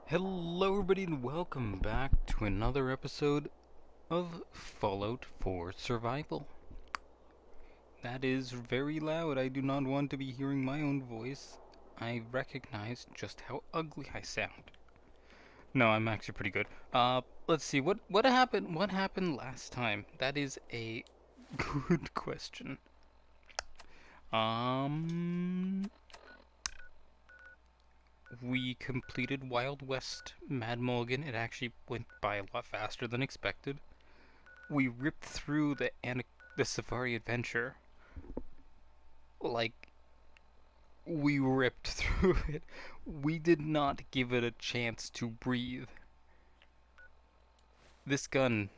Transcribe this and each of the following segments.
Hello everybody and welcome back to another episode of Fallout 4 Survival. That is very loud. I do not want to be hearing my own voice. I recognize just how ugly I sound. No, I'm actually pretty good. Let's see, what happened last time? That is a good question. Um we completed Wild West Mad Mulligan. It actually went by a lot faster than expected. We ripped through the Safari Adventure. Like, we ripped through it. We did not give it a chance to breathe. This gun,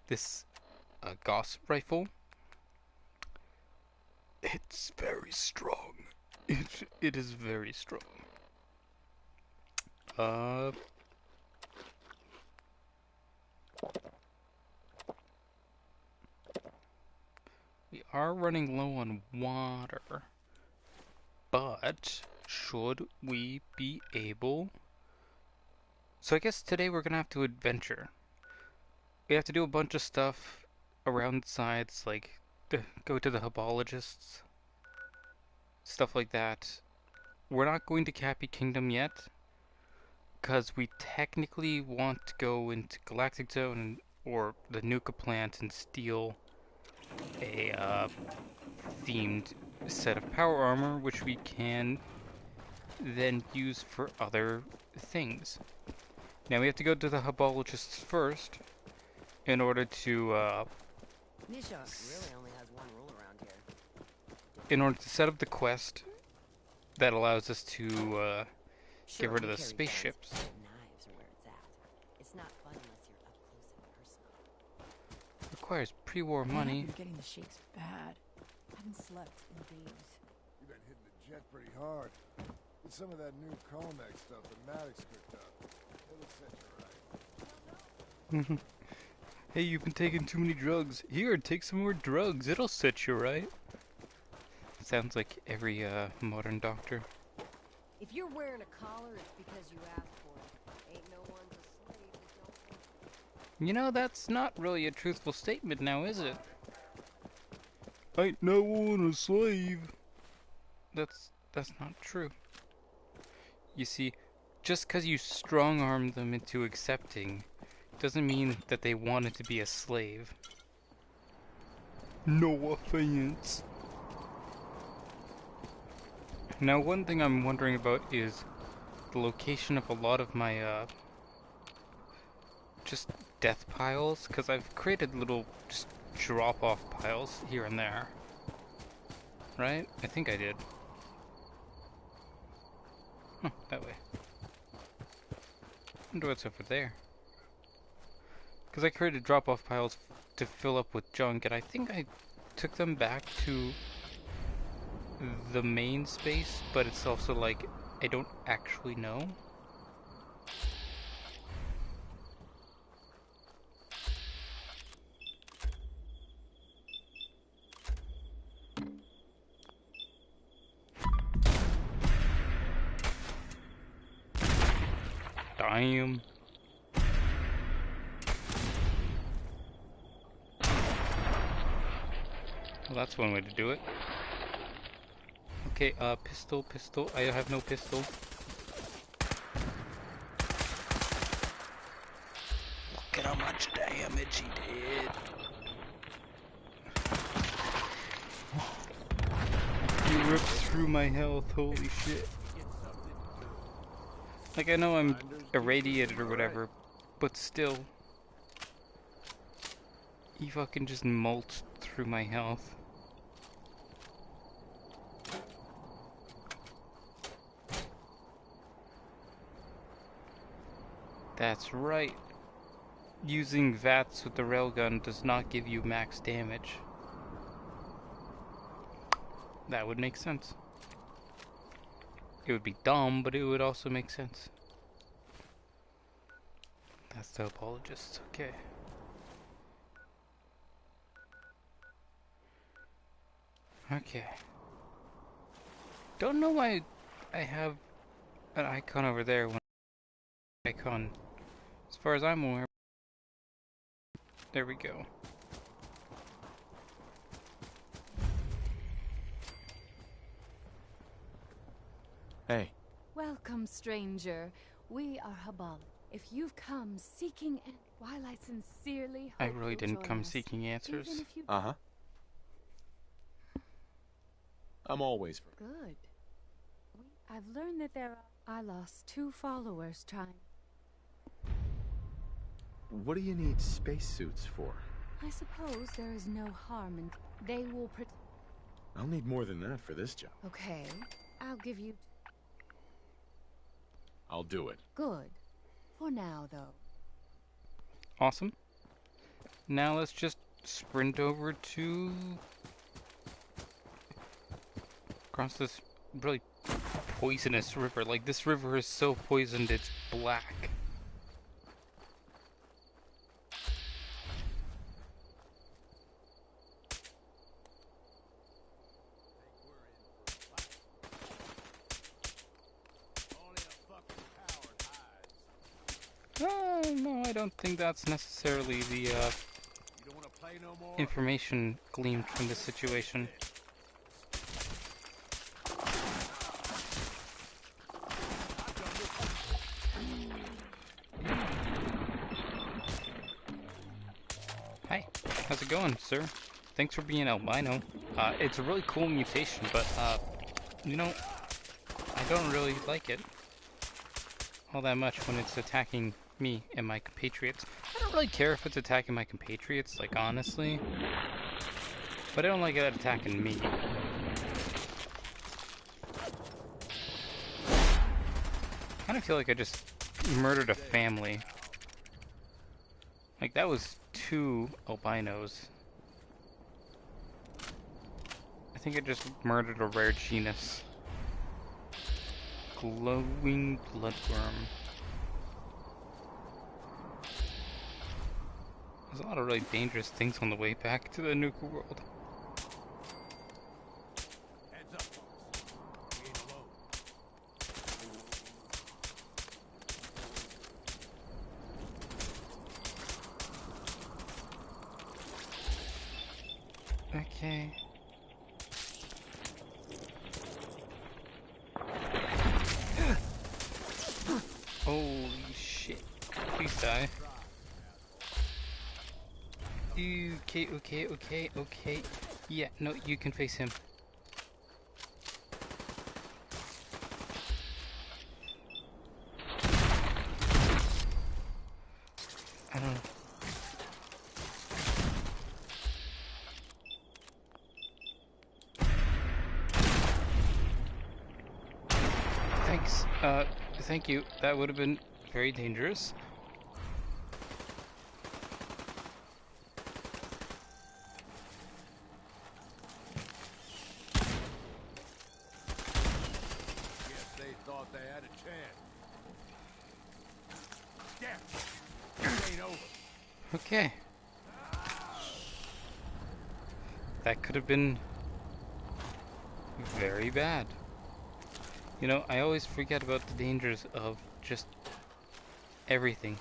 this Gauss rifle, it's very strong. It is very strong. Uh, we are running low on water, but should we be able? So I guess today we're gonna have to adventure. We have to do a bunch of stuff around the sides, like go to the Hubologists, stuff like that. We're not going to Kiddy KangDom yet, because we technically want to go into Galactic Zone or the Nuka plant and steal a themed set of power armor, which we can then use for other things. Now we have to go to the Hubologists first in order to set up the quest that allows us to get rid of the spaceships. Requires pre-war money. I've been getting the shakes bad. Haven't slept in days. You've been hitting the jet pretty hard. With some of that new Colmex stuff that Maddox cooked up. It'll set you right. Hey, you've been taking too many drugs. Here, take some more drugs. It'll set you right. Sounds like every modern doctor. If you're wearing a collar, it's because you asked for it. Ain't no one's a slave that don't think. You know, that's not really a truthful statement now, is it? Ain't no one a slave. That's not true. You see, just because you strong-arm them into accepting doesn't mean that they wanted to be a slave. No offense. Now, one thing I'm wondering about is the location of a lot of my, just death piles, because I've created little just drop-off piles here and there. Right? I think I did. Huh, that way. Wonder what's over there. Because I created drop-off piles to fill up with junk, and I think I took them back to the main space, but it's also like, I don't actually know. Damn. Well, that's one way to do it. Okay, pistol. I have no pistol. Look at how much damage he did. He ripped through my health, holy shit. Like, I know I'm irradiated or whatever, but still. He fucking just molted through my health. That's right. Using VATS with the railgun does not give you max damage. That would make sense. It would be dumb, but it would also make sense. That's the apologist, okay. Okay. Don't know why I have an icon over there when icon. As far as I'm aware. There we go. Hey. Welcome, stranger. We are Hubland. If you've come seeking and while I sincerely I hope really you'll didn't join come us, seeking answers. even if you Uh-huh. I'm always for... good. I've learned that there are... I lost 2 followers trying. What do you need spacesuits for? I suppose there is no harm in... They will I'll need more than that for this job. Okay, I'll give you... I'll do it. Good. For now, though. Awesome. Now let's just sprint over to... across this really poisonous river. Like, this river is so poisoned it's black. No, I don't think that's necessarily the information gleaned from this situation. Hi, how's it going, sir? Thanks for being albino. It's a really cool mutation, but, you know, I don't really like it all that much when it's attacking me and my compatriots. I don't really care if it's attacking my compatriots, like, honestly. But I don't like it attacking me. I kind of feel like I just murdered a family. Like, that was 2 albinos. I think I just murdered a rare genus. Glowing bloodworm. There's a lot of really dangerous things on the way back to the nuke world. Heads up, folks. We ain't alone. Okay. Holy shit. Please die. Okay. Yeah, no, you can face him. I don't know. Thanks. Thank you. That would have been very dangerous. Guess they thought they had a chance. Yeah, it ain't over. Okay. That could have been very bad. You know, I always forget about the dangers of just everything.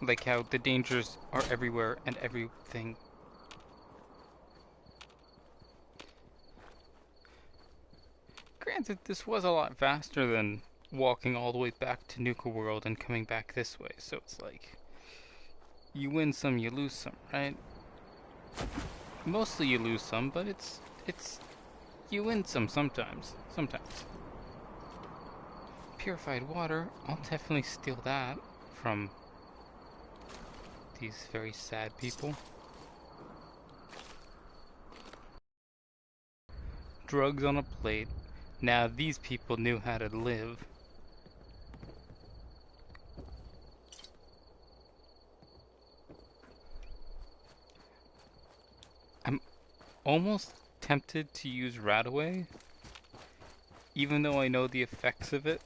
Like how the dangers are everywhere and everything. Granted, this was a lot faster than walking all the way back to Nuka World and coming back this way, so it's like, you win some, you lose some, right? Mostly you lose some, but it's you win some sometimes. Purified water, I'll definitely steal that from these very sad people. Drugs on a plate. Now these people knew how to live. I'm almost tempted to use Radaway, even though I know the effects of it,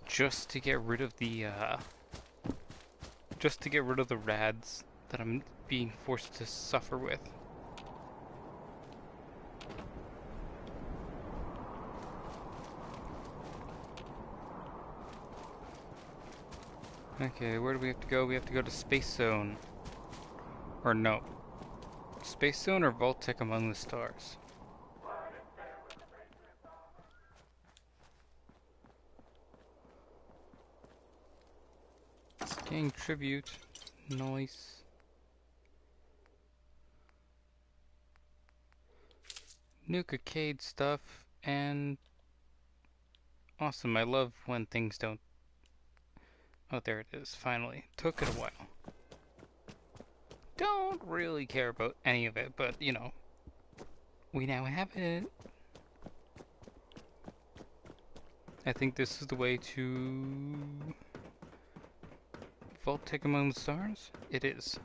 just to get rid of the rads that I'm being forced to suffer with. Okay, where do we have to go? We have to go to Space Zone. Or no. Space Zone or Vault-Tec Among the Stars? Gang tribute. Nice. Nuke arcade stuff and awesome. I love when things don't. Oh, there it is. Finally. Took it a while. Don't really care about any of it, but you know, we now have it. I think this is the way to Vault-Tec Among the Stars. It is.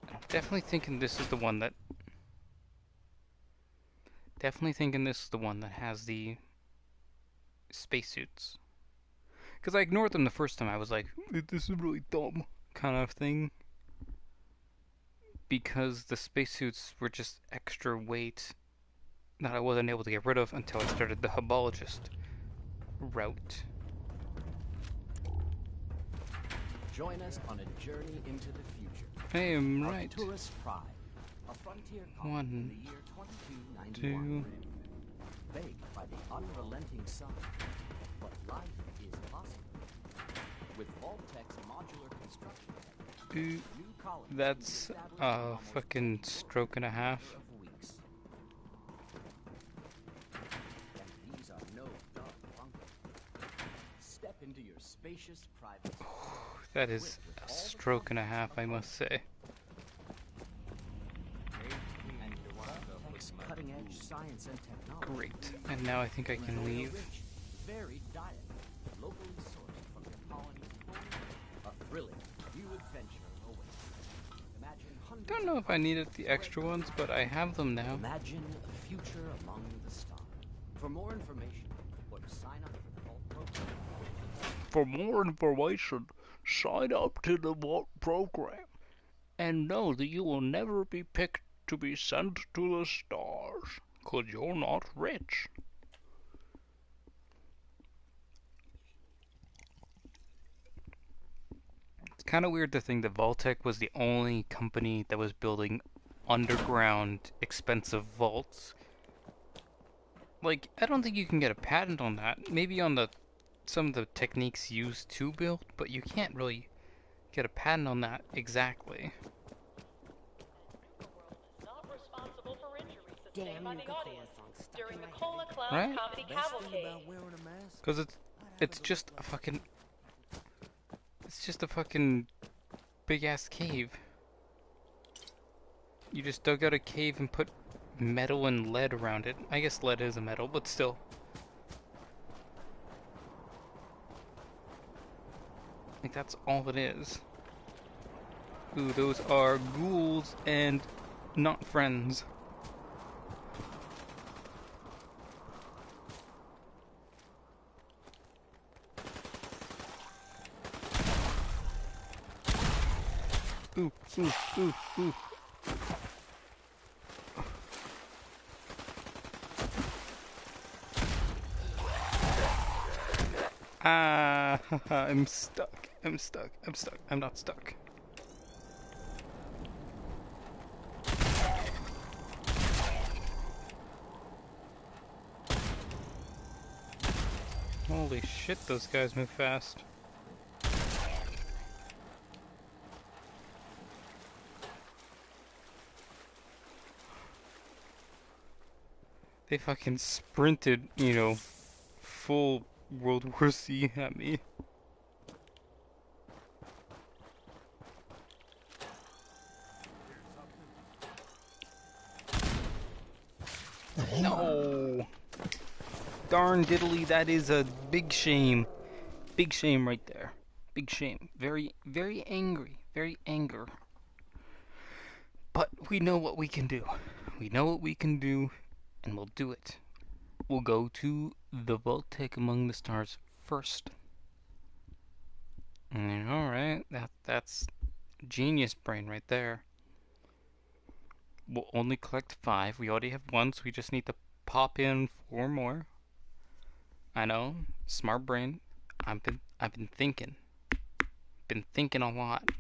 I'm definitely thinking this is the one that. Definitely thinking this is the one that has the spacesuits. Because I ignored them the first time. I was like, this is really dumb, kind of thing. Because the spacesuits were just extra weight that I wasn't able to get rid of until I started the Hubologist route. Join us on a journey into the future. I am Of right. Tourist Pride, a frontier colony One, in the year 2291. Baked by the unrelenting sun, but life is possible. With Vault-Tec's modular construction technique, new colonies can be That's established in a almost fucking stroke and a half. of weeks. And these are no dark bunkers. Step into your spacious private That is a stroke and a half, I must say. Vault-Tec's cutting-edge science and technology. Great. And now I think I can Enjoy a leave. rich, varied diet, locally sourced from your colony's home. A thrilling new adventure awaits. Imagine hundreds Don't know if I needed the extra ones, but I have them now. Imagine a future among the stars. For more information, or to sign up for the Vault program, For more information, sign up to the Vault program. And know that you will never be picked to be sent to the stars, 'cause you're not rich. It's kind of weird to think that Vault-Tec was the only company that was building underground, expensive vaults. Like, I don't think you can get a patent on that. Maybe on the some of the techniques used to build, but you can't really get a patent on that exactly. Not responsible for injuries sustained Damn by new the Cola audience song stuck during in the my head. Cola Clown Right? Comedy Best thing Cavalcade. about wearing a mask? Because it's just a fucking big ass cave. You just dug out a cave and put metal and lead around it. I guess lead is a metal, but still. Like, that's all it is. Ooh, those are ghouls and not friends. Ooh, ooh, ooh, ooh. Ah, I'm stuck. I'm stuck. I'm stuck. I'm not stuck. Holy shit, those guys move fast. They fucking sprinted, you know, full World War Z at me. No! Darn diddly, that is a big shame. Big shame right there. Big shame. Very, very angry. Very anger. But we know what we can do. We know what we can do, and we'll do it. We'll go to the Vault-Tec Among the Stars first. Alright, that's genius brain right there. We'll only collect 5. We already have 1, so we just need to pop in 4 more. I know, Smart brain. I've been thinking. Been thinking a lot.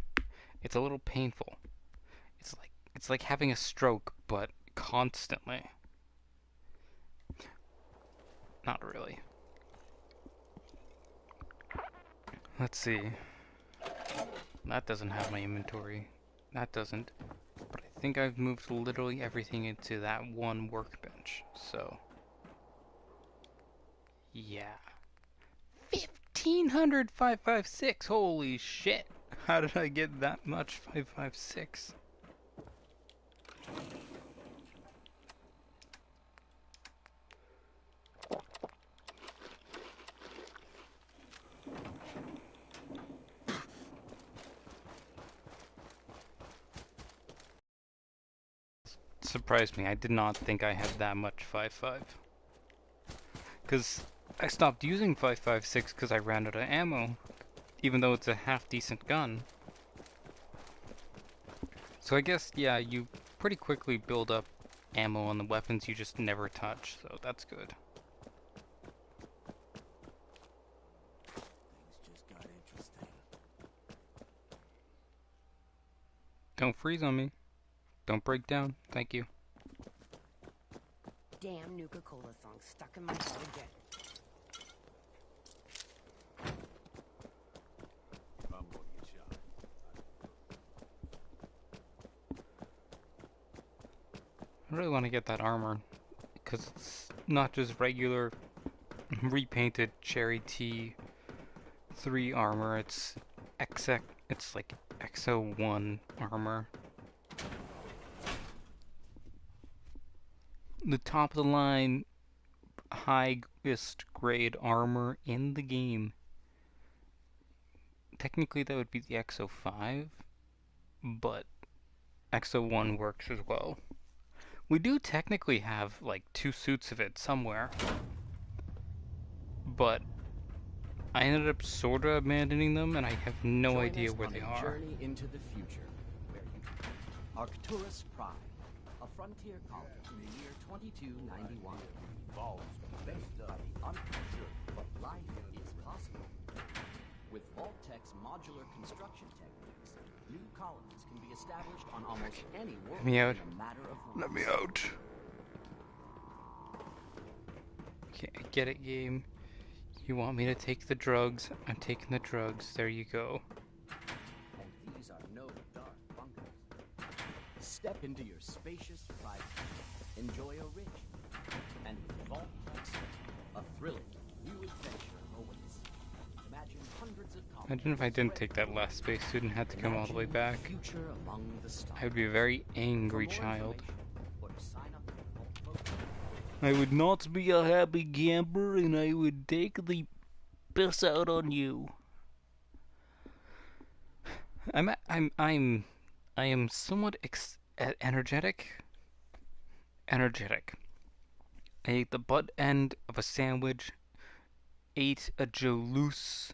It's a little painful. It's like having a stroke, but constantly. Not really. Let's see. That doesn't have my inventory. That doesn't. But I think I've moved literally everything into that one workbench. So, yeah. 1500 556. Holy shit. How did I get that much 556? Surprised me. I did not think I had that much 5.5. Because I stopped using 5.56 because I ran out of ammo. Even though it's a half decent gun. So I guess, yeah, you pretty quickly build up ammo on the weapons you just never touch. So that's good. Things just got interesting. Don't freeze on me. Don't break down. Thank you. Damn Nuka-Cola song stuck in my head again. I'm gonna get shot. I really want to get that armor. Because it's not just regular repainted Cherry T3 armor. It's it's like XO1 armor. The top of the line, highest grade armor in the game. Technically that would be the XO5, but XO1 works as well. We do technically have like 2 suits of it somewhere, but I ended up sorta abandoning them and I have no Join idea us where on they a are. Journey into the future, where you Arcturus Prime, a frontier colony in the year 2291. Based on the unsure, but life is possible. With Vault-Tech's modular construction techniques, new colonies can be established on almost any world Let me out. in a matter of Let me weeks. out. Okay, I get it, game. You want me to take the drugs? I'm taking the drugs. There you go. And these are no dark bunkers. Step into your spacious private. Enjoy a rich and with Vault-Tech's a thrilling new adventure awaits. Imagine hundreds of colonies. Imagine if I didn't take that last spacesuit and had to come all the way Imagine back. Future among the stars. I would be a very angry For more child. information, or to sign up for Vault Program, I would not be a happy camper and I would take the piss out on you. I am somewhat energetic. Energetic. I ate the butt end of a sandwich, ate a Jalouse.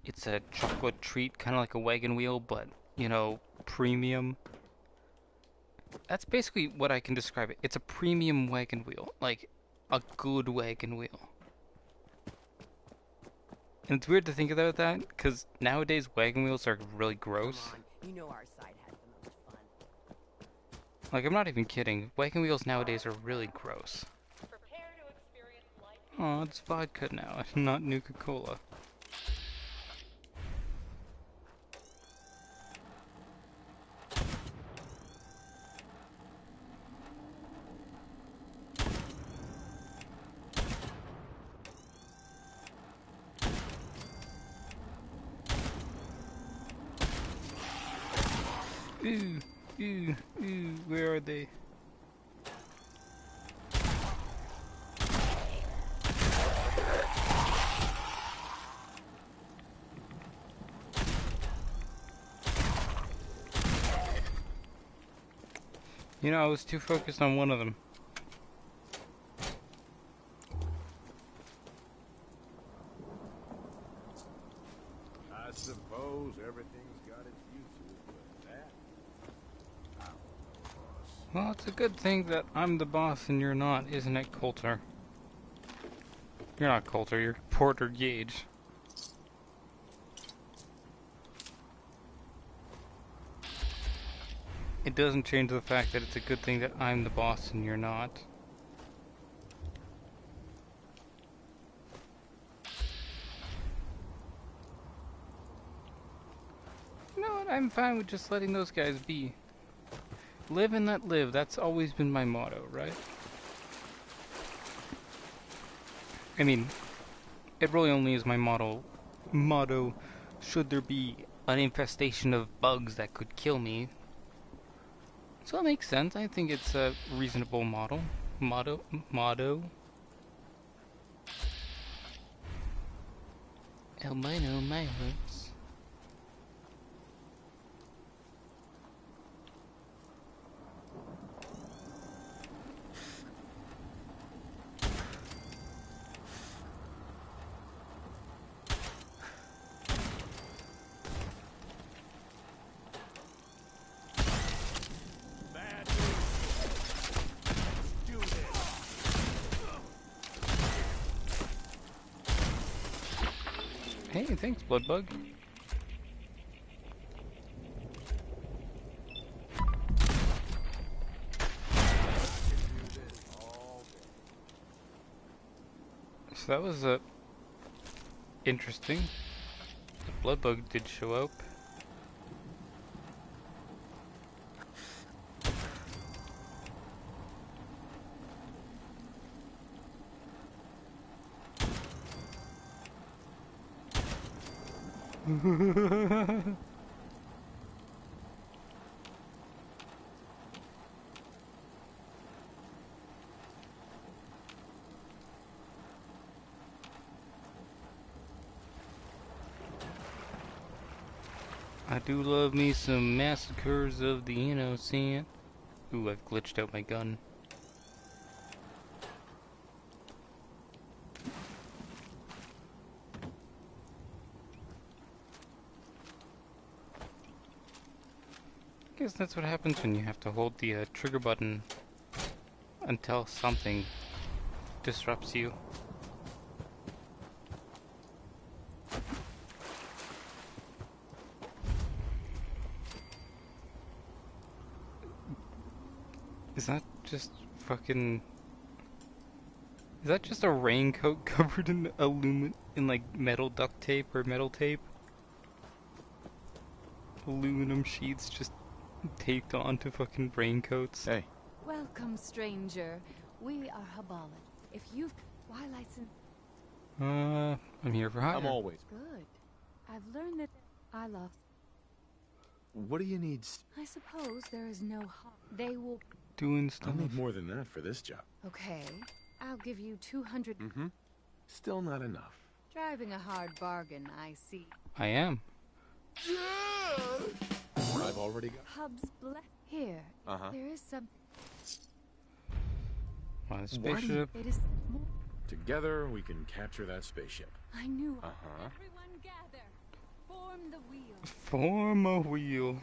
It's a chocolate treat, kind of like a wagon wheel, but, you know, premium. That's basically what I can describe it. It's a premium wagon wheel, like a good wagon wheel. And it's weird to think about that, because nowadays wagon wheels are really gross. Come on, you know our side has the most fun. Like, I'm not even kidding. Wagon wheels nowadays are really gross. Prepare to experience life. Oh, it's vodka now, not Nuka-Cola. Ooh, ooh, ooh, where are they? You know, I was too focused on one of them. I suppose everything's got its uses, but that... I don't know, boss. Well, it's a good thing that I'm the boss and you're not, isn't it, Coulter? You're not Coulter, you're Porter Gage. It doesn't change the fact that it's a good thing that I'm the boss and you're not. You know what? I'm fine with just letting those guys be. Live and let live. That's always been my motto, right? I mean, it really only is my motto should there be an infestation of bugs that could kill me. So that makes sense. I think it's a reasonable motto. Albino my hooks. Hey, thanks, Bloodbug. So that was interesting. The Bloodbug did show up. I do love me some massacres of the innocent. Ooh, I've glitched out my gun. I guess that's what happens when you have to hold the trigger button until something disrupts you. Is that just fucking... Is that just a raincoat covered in like metal duct tape or metal tape? Aluminum sheets just taped onto fucking raincoats. Hey. Welcome, stranger. We are Hubland. If you've... Why license... I'm here for hire. I'm always. Good. I've learned that I lost... What do you need? I suppose there is no harm. They will... Doing stuff. I'll need more than that for this job. Okay. I'll give you 200... Mm-hmm. Still not enough. Driving a hard bargain, I see. I am. I've already got... Hub's Here. Uh-huh. There is some... My spaceship. It is... Together, we can capture that spaceship. I knew... Uh-huh. Everyone gather. Form the wheel. Form a wheel.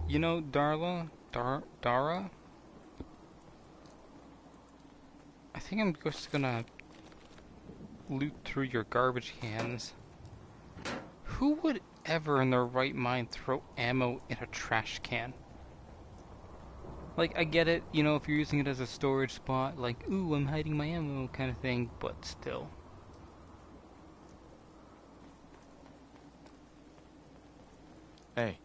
You know, Dara? I think I'm just gonna loot through your garbage cans. Who would ever in their right mind throw ammo in a trash can? Like, I get it, you know, if you're using it as a storage spot, like, ooh, I'm hiding my ammo kind of thing, but still. Hey.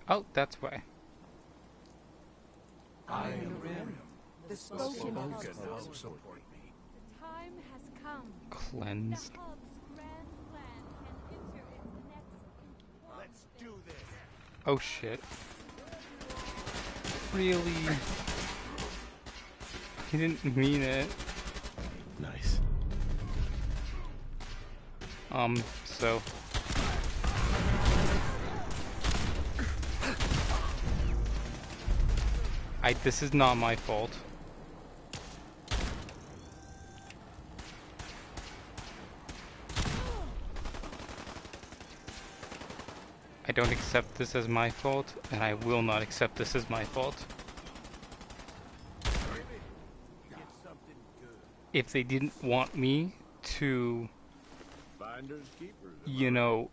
Oh, that's why. I am The spoken now Hubs. support me. The time has come. Cleansed. The Hub's grand plan can enter its next... Let's do this. Oh shit. Really? He didn't mean it. Nice. So... this is not my fault. I don't accept this as my fault, and I will not accept this as my fault. If they didn't want me to, you know,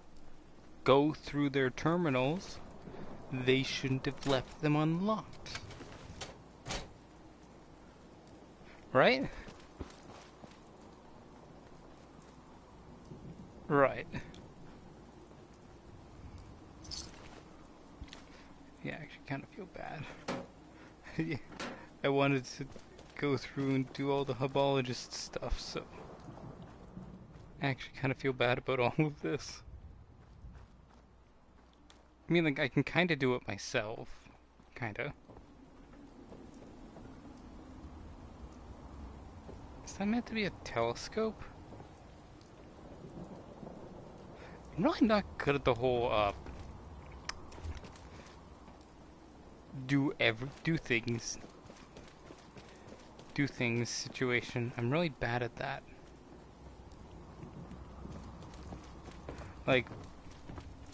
go through their terminals, they shouldn't have left them unlocked. Right? Right. Yeah, I actually kind of feel bad. Yeah, I wanted to go through and do all the Hubologist stuff, so I actually kind of feel bad about all of this. I mean, like, I can kind of do it myself. Kinda. Is that meant to be a telescope? I'm really not good at the whole, do things situation. I'm really bad at that. Like,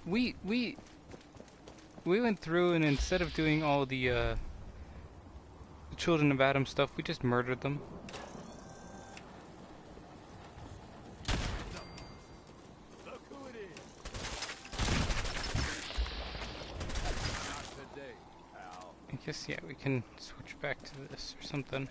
we went through, and instead of doing all the Children of Adam stuff, we just murdered them. Look who it is. Not today, pal. I guess, yeah, we can switch back to this or something.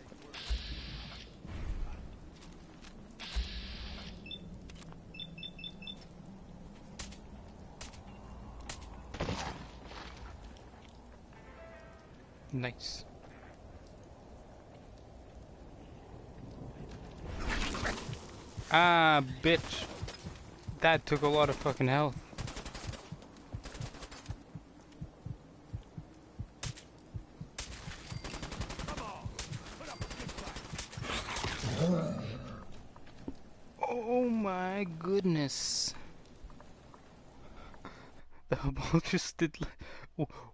Nice. Ah, bitch. That took a lot of fucking health. Oh my goodness. The ball just did.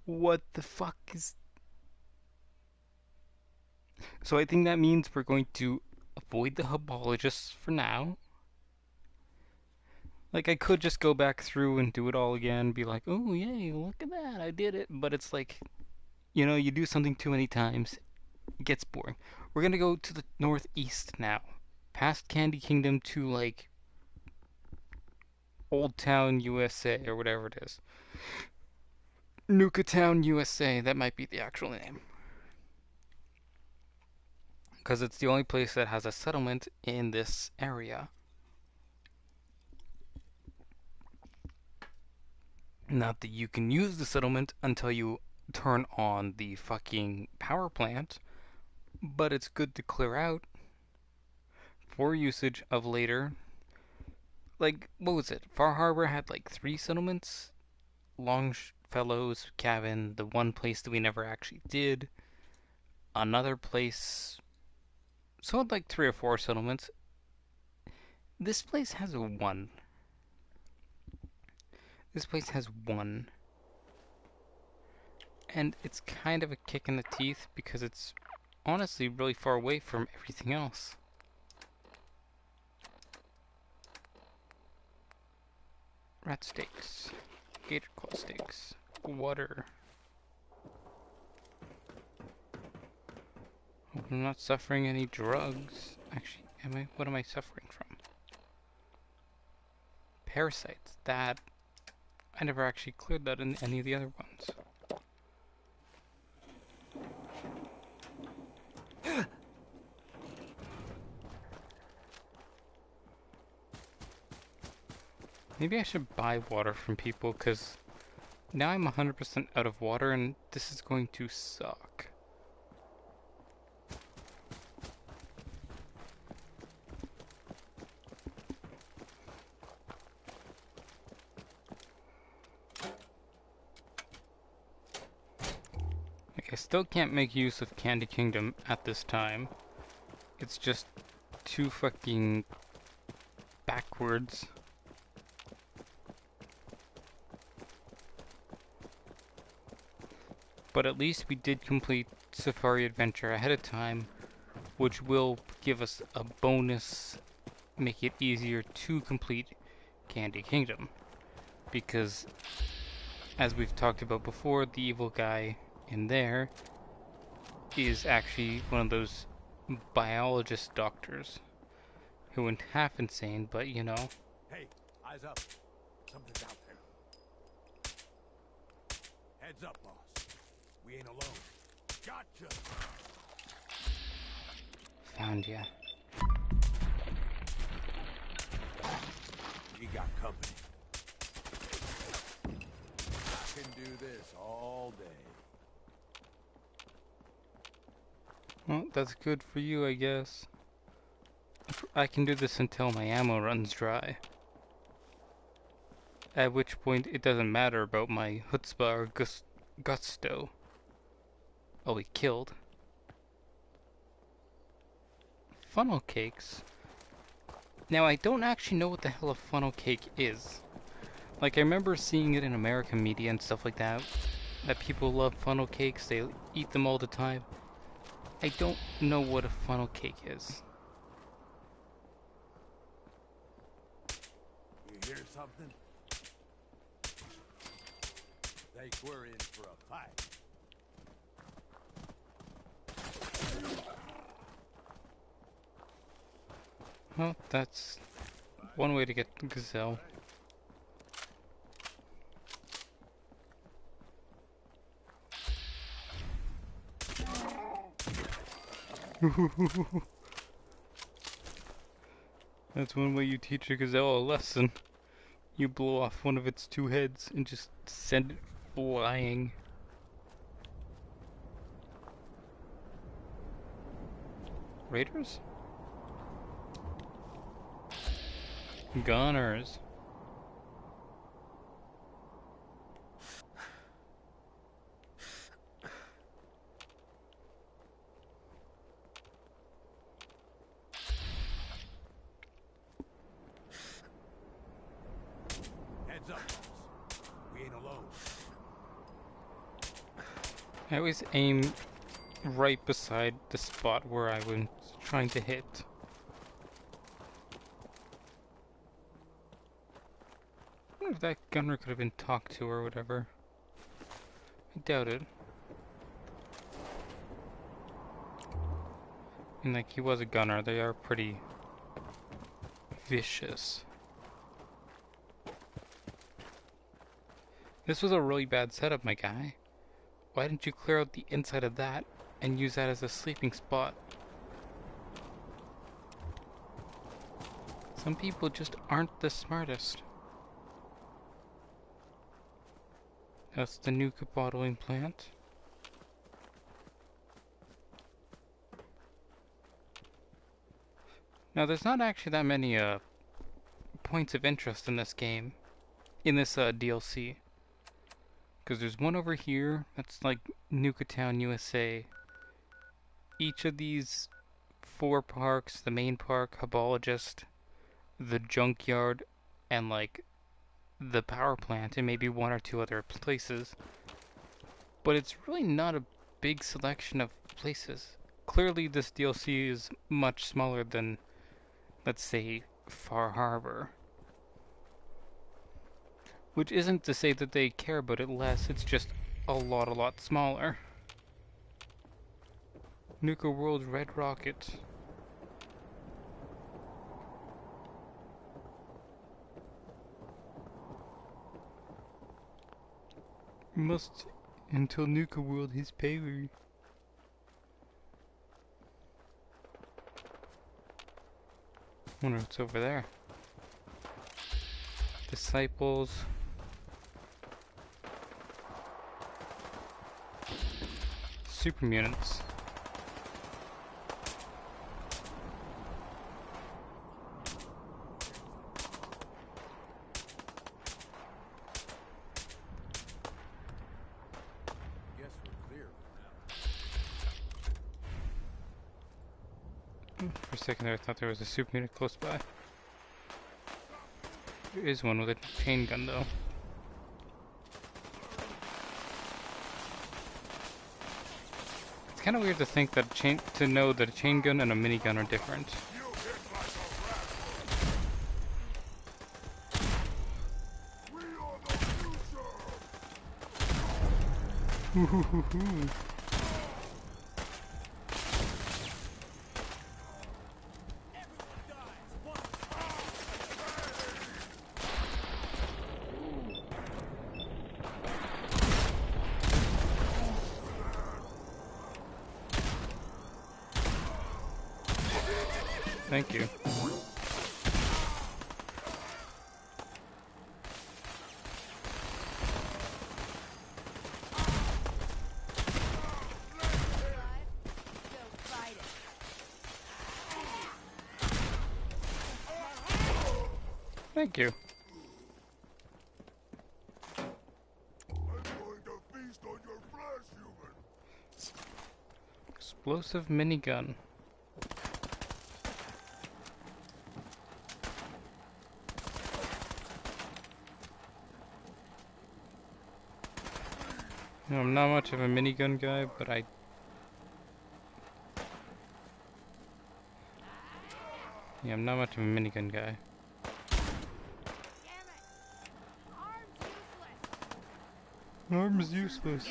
What the fuck is. So I think that means we're going to avoid the Hubologists for now. Like, I could just go back through and do it all again, be like, oh yay, look at that, I did it. But it's like, you know, you do something too many times, it gets boring. We're gonna go to the northeast now, past Candy Kingdom to, like, Old Town, USA, or whatever it is. Nuka Town, USA, that might be the actual name. Because it's the only place that has a settlement in this area. Not that you can use the settlement until you turn on the fucking power plant, but it's good to clear out for usage of later. Like, what was it? Far Harbor had like 3 settlements. Longfellow's cabin, the one place that we never actually did. Another place. So it had like 3 or 4 settlements. This place has a 1. This place has 1. And it's kind of a kick in the teeth because it's honestly really far away from everything else. Rat steaks. Gator claw steaks. Water. Hope I'm not suffering any drugs. Actually, am I? What am I suffering from? Parasites. That... I never actually cleared that in any of the other ones. Maybe I should buy water from people, because now I'm 100% out of water, and this is going to suck. Like, I still can't make use of Candy Kingdom at this time. It's just too fucking backwards. But at least we did complete Safari Adventure ahead of time, which will give us a bonus, make it easier to complete Candy Kingdom. Because as we've talked about before, the evil guy in there is actually one of those biologist doctors who went half insane, but you know. Hey, eyes up. Something's out there. Heads up, boss. We ain't alone. Gotcha! Found ya. We got company. I can do this all day. Well, that's good for you, I guess. I can do this until my ammo runs dry. At which point, it doesn't matter about my chutzpah or gusto. I'll be killed. Funnel cakes? Now, I don't actually know what the hell a funnel cake is. Like, I remember seeing it in American media and stuff like that. That people love funnel cakes, they eat them all the time. I don't know what a funnel cake is. You hear something? Think we're in for a fight. Well, that's one way to get the gazelle. That's one way you teach a gazelle a lesson. You blow off one of its two heads and just send it flying. Raiders? Gunners. Heads up, boss. We ain't alone. I always aim right beside the spot where I was trying to hit. I wonder if that gunner could have been talked to or whatever. I doubt it. And like, he was a gunner, they are pretty vicious. This was a really bad setup, my guy. Why didn't you clear out the inside of that and use that as a sleeping spot? Some people just aren't the smartest. That's the nuke bottling plant. Now, there's not actually that many points of interest in this game, in this DLC. Because there's one over here, that's like Nuketown, USA. Each of these 4 parks, the main park, Hubologist, the junkyard, and like the power plant, and maybe 1 or 2 other places. But it's really not a big selection of places. Clearly this DLC is much smaller than, let's say, Far Harbor. Which isn't to say that they care about it less, it's just a lot smaller. Nuka World Red Rocket. Must until Nuka World his power. Wonder what's over there. Disciples. Super mutants. Guess we're clear for now. For a second there I thought there was a super mutant close by. There is one with a chain gun though. It's kind of weird to think that to know that a chain gun and a minigun are different. Ooh. Thank you. Thank you. I'm going to feast on your flesh, human. Explosive minigun. No, I'm not much of a minigun guy, but yeah, I'm not much of a minigun guy. Arms useless.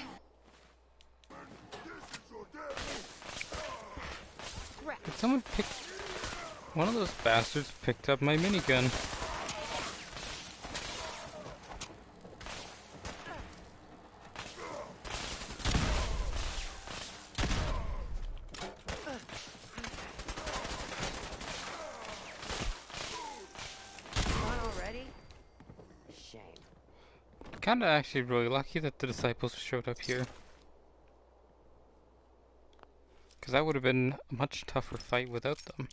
Did someone pick... One of those bastards picked up my minigun. Kinda actually really lucky that the disciples showed up here. Because that would have been a much tougher fight without them.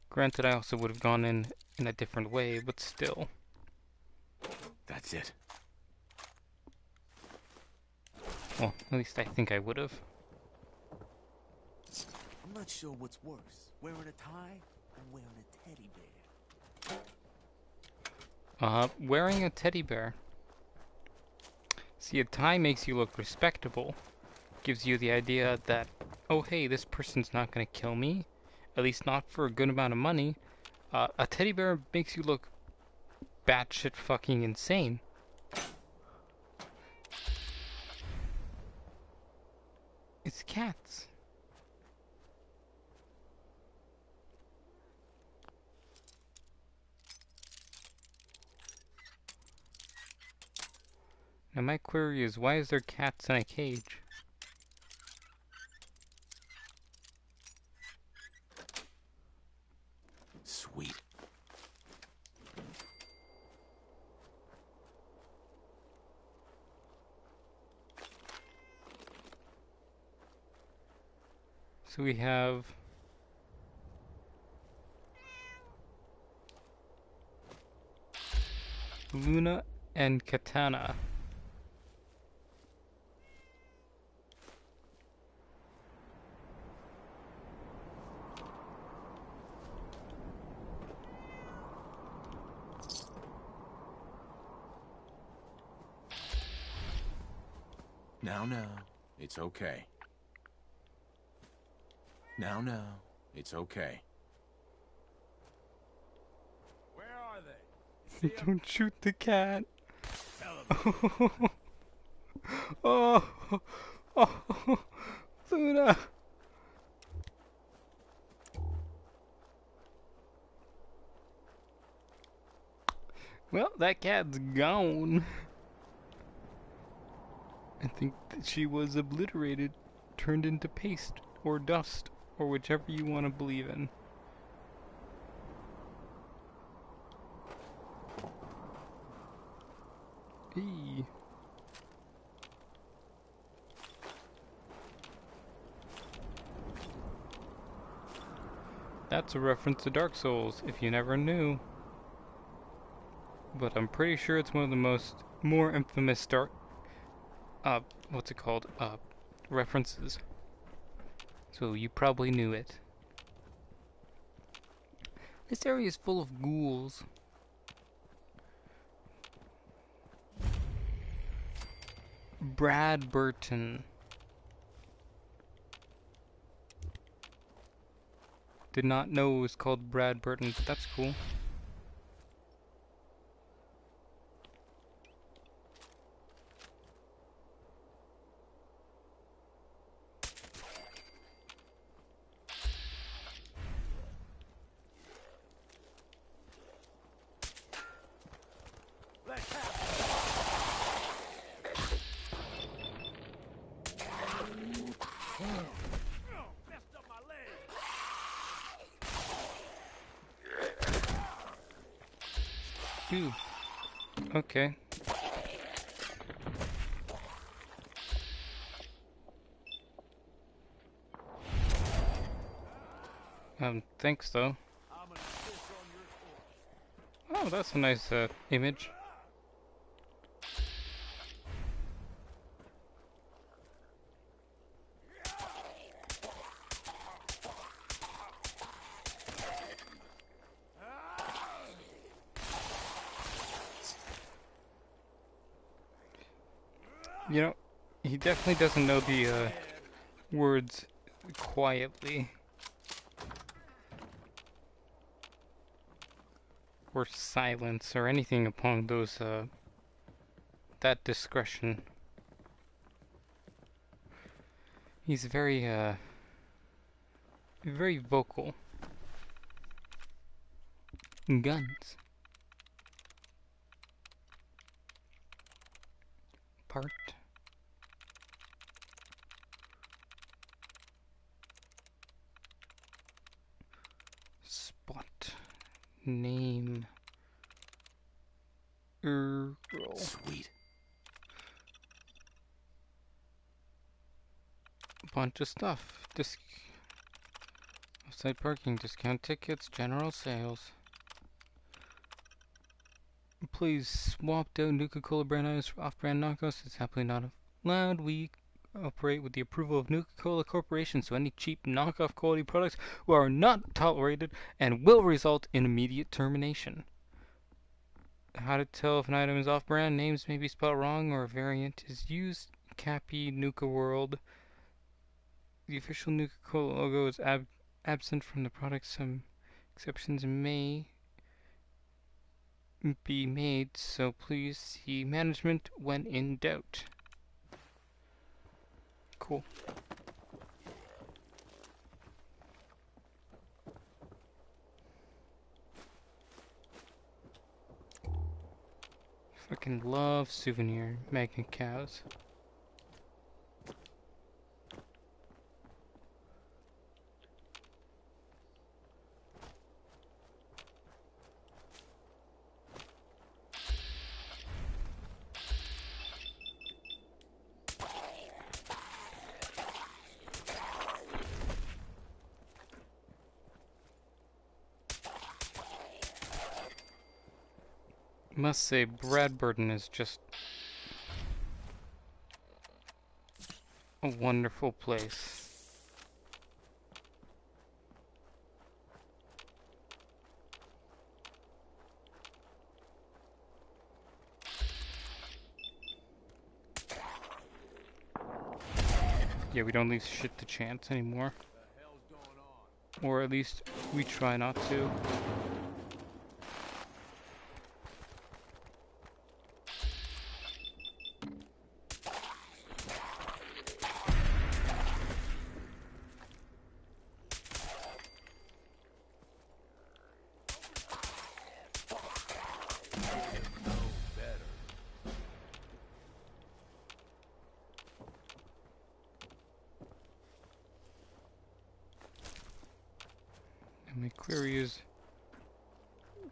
Granted, I also would have gone in a different way, but still. That's it. Well, at least I think I would have. I'm not sure what's worse, wearing a tie or wearing a teddy bear. Wearing a teddy bear. See, a tie makes you look respectable. Gives you the idea that, oh hey, this person's not gonna kill me. At least not for a good amount of money. A teddy bear makes you look batshit fucking insane. It's cats. Now my query is, why is there cats in a cage? Sweet. So we have Luna and Katana. Now, it's okay. Now, it's okay. Where are they? Don't shoot the cat. Oh, oh, Luna. Well, that cat's gone. I think that she was obliterated, turned into paste, or dust, or whichever you want to believe in. Hey. That's a reference to Dark Souls, if you never knew. But I'm pretty sure it's one of the more infamous what's it called? References. So you probably knew it. This area is full of ghouls. Brad Burton. Did not know it was called Brad Burton, but that's cool. Phew. Okay. Thanks though. I'm gonna piss on your corpse. Oh, that's a nice image. You know, he definitely doesn't know the words quietly. Or silence or anything upon those that discretion. He's very vocal. Guns. Part. Spot. Name. Earl. Sweet. Bunch of stuff. Outside parking, discount tickets, general sales. Please swap out Nuka-Cola brand items for off-brand knockoffs. It's happily not allowed. We operate with the approval of Nuka-Cola Corporation, so any cheap knockoff quality products are not tolerated and will result in immediate termination. How to tell if an item is off-brand? Names may be spelled wrong or a variant is used. Cappy, Nuka World. The official Nuka-Cola logo is absent from the product. Some exceptions may be made, so please see management when in doubt. Cool. Fucking love souvenir magnet cows. Must say, Bradburton is just a wonderful place. Yeah, we don't leave shit to chance anymore. What the hell's going on? Or at least we try not to. And my query is,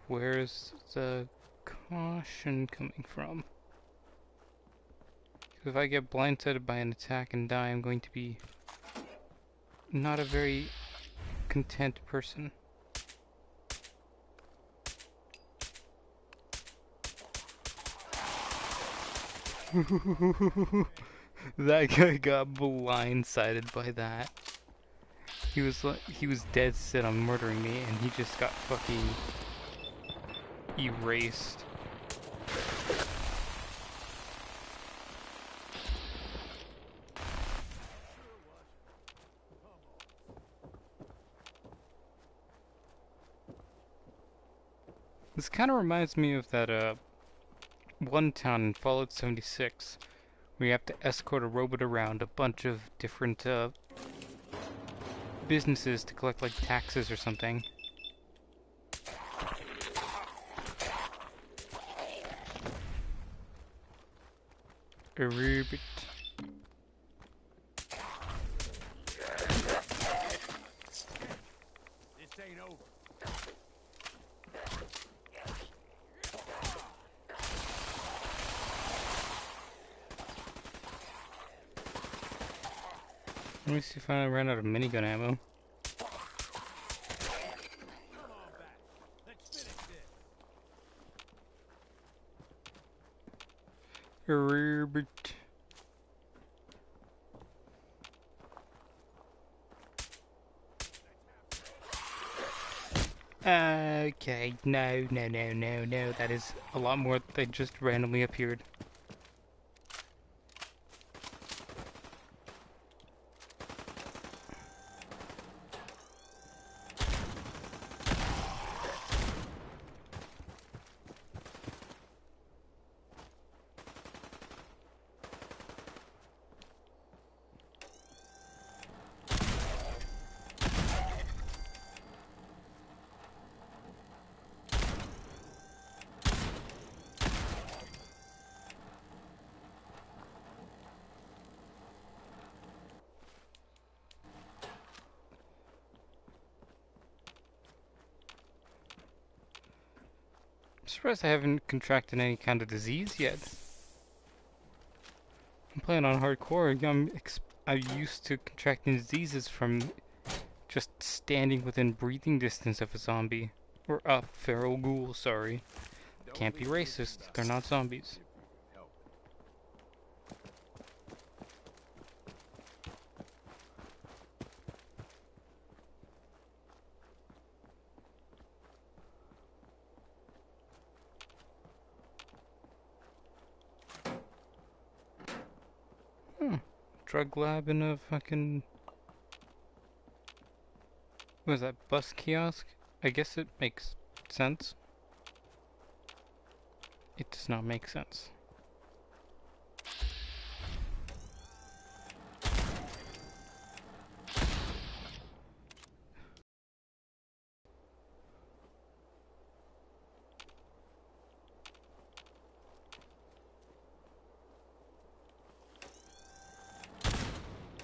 where's the caution coming from? If I get blindsided by an attack and die, I'm going to be not a very content person. That guy got blindsided by that. He was dead set on murdering me, and he just got fucking erased. This kind of reminds me of that one town in Fallout 76 where you have to escort a robot around a bunch of different businesses to collect like taxes or something. A robot. This ain't over. Let me see if I ran out of minigun ammo. Come on back. Let's finish this. Robert. Okay, no. That is a lot more that just randomly appeared. I'm surprised I haven't contracted any kind of disease yet. I'm playing on hardcore. I'm used to contracting diseases from just standing within breathing distance of a zombie. Or a feral ghoul, sorry. Can't be racist, they're not zombies. Drug lab in a fucking... what is that, bus kiosk? I guess it makes sense. It does not make sense.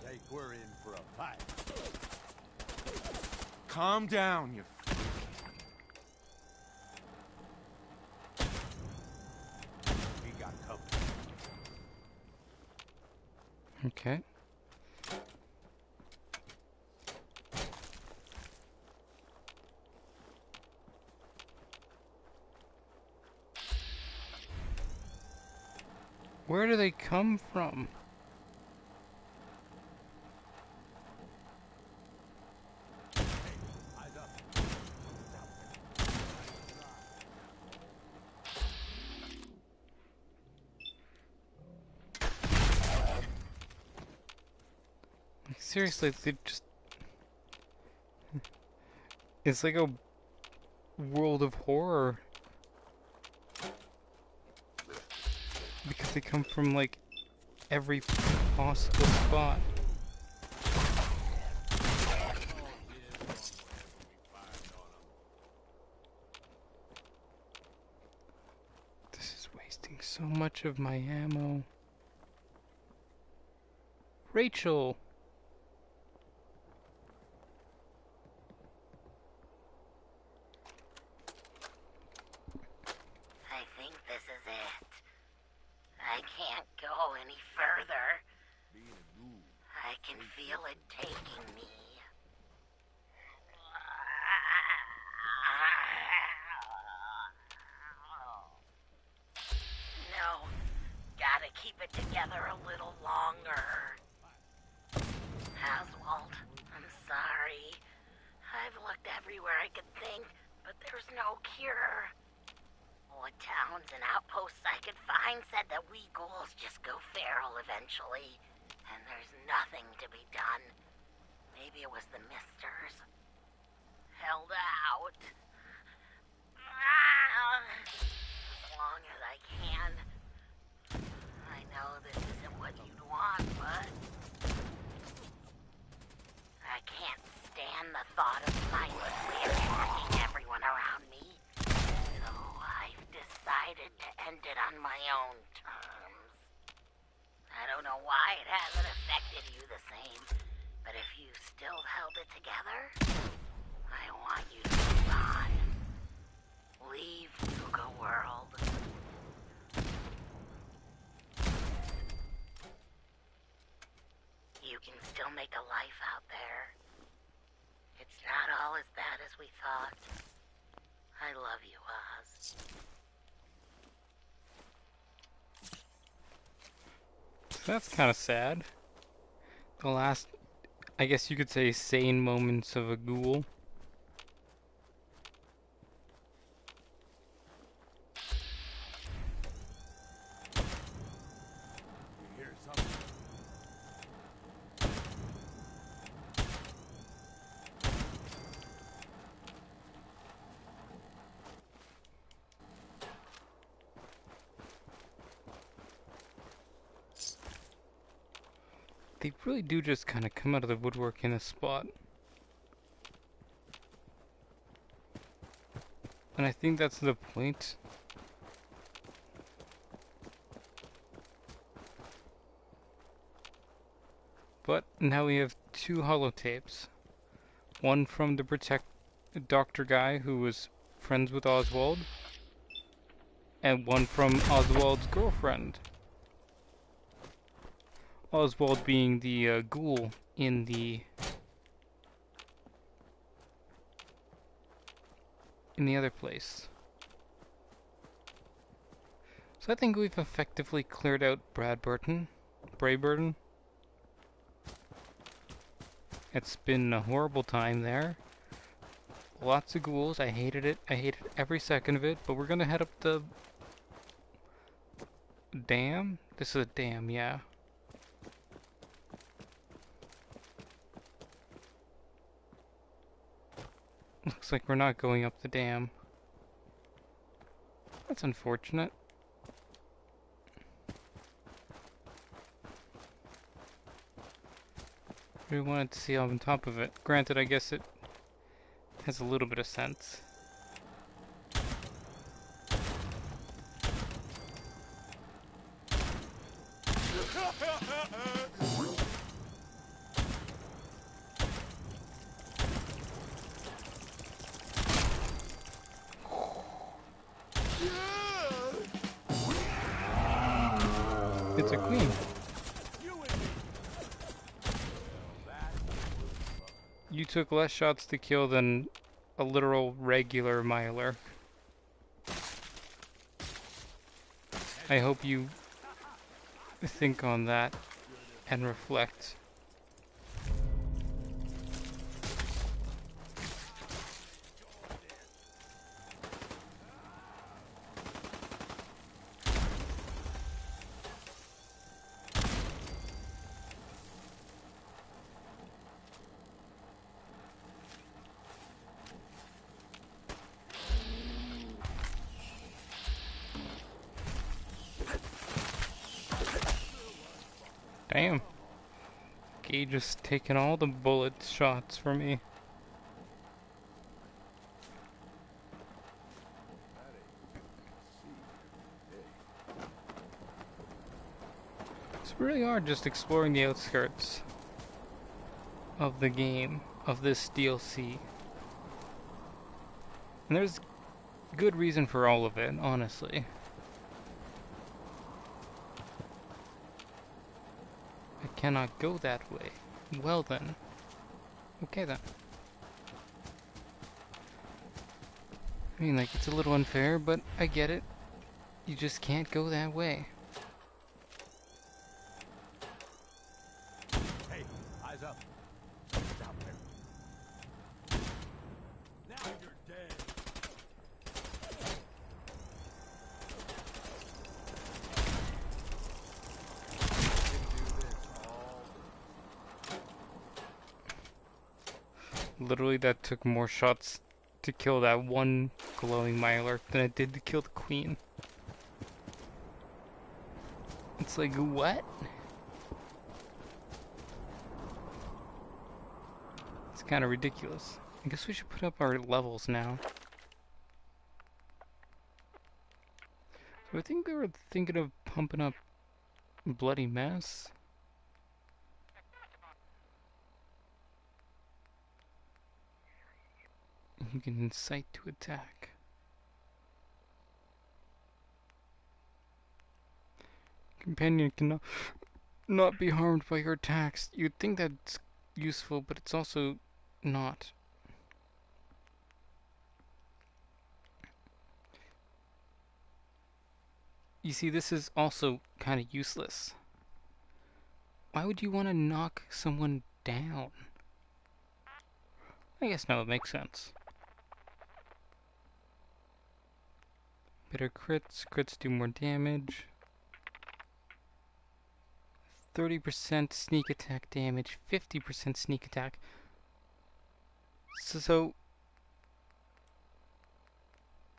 Like we're in for a fight. Calm down, you... We got covered. Okay. Where do they come from? Eyes up. Like, seriously, they just... it's like a world of horror. Because they come from, like, every possible spot. This is wasting so much of my ammo. Rachel! I think this is it. I can't go any further. I can feel it taking me. No, gotta keep it together a little longer. Oswald, I'm sorry. I've looked everywhere I could think, but there's no cure. What towns and outposts I could find said that we ghouls just go feral eventually, and there's nothing to be done. Maybe it was the misters. Held out. As long as I can. I know this isn't what you'd want, but... I can't stand the thought of mindlessly attacking everyone around me. So I've decided to end it on my own terms. I don't know why it hasn't affected you the same, but if you still held it together, I want you to move on. Leave Yuga World. You can still make make a life out there. It's not all as bad as we thought. I love you, Oz. So that's kind of sad. The last, I guess you could say, sane moments of a ghoul. You hear something? They really do just kind of come out of the woodwork in a spot. And I think that's the point. But now we have two holotapes. One from the doctor guy who was friends with Oswald, and one from Oswald's girlfriend. Oswald being the ghoul in the other place. So I think we've effectively cleared out Brayburton. It's been a horrible time there. Lots of ghouls. I hated it. I hated every second of it. But we're gonna head up the dam. This is a dam, yeah. Looks like we're not going up the dam. That's unfortunate. We wanted to see on top of it. Granted, I guess it has a little bit of sense. It's a queen. You took less shots to kill than a literal regular Myler. I hope you think on that and reflect. Damn. Gage is taking all the bullet shots from me. So we really are just exploring the outskirts of the game, of this DLC. And there's good reason for all of it, honestly. I cannot go that way. Well then. Okay then. I mean, like, it's a little unfair, but I get it. You just can't go that way. Hey, eyes up. It's out there. Now you're dead. Literally, that took more shots to kill that one glowing Mylar than it did to kill the queen. It's like, what? It's kind of ridiculous. I guess we should put up our levels now. So I think we were thinking of pumping up Bloody Mess. You can incite to attack. Companion cannot not be harmed by your attacks. You'd think that's useful, but it's also not. You see, this is also kind of useless. Why would you want to knock someone down? I guess no, it makes sense. Better crits. Crits do more damage. 30% sneak attack damage. 50% sneak attack. So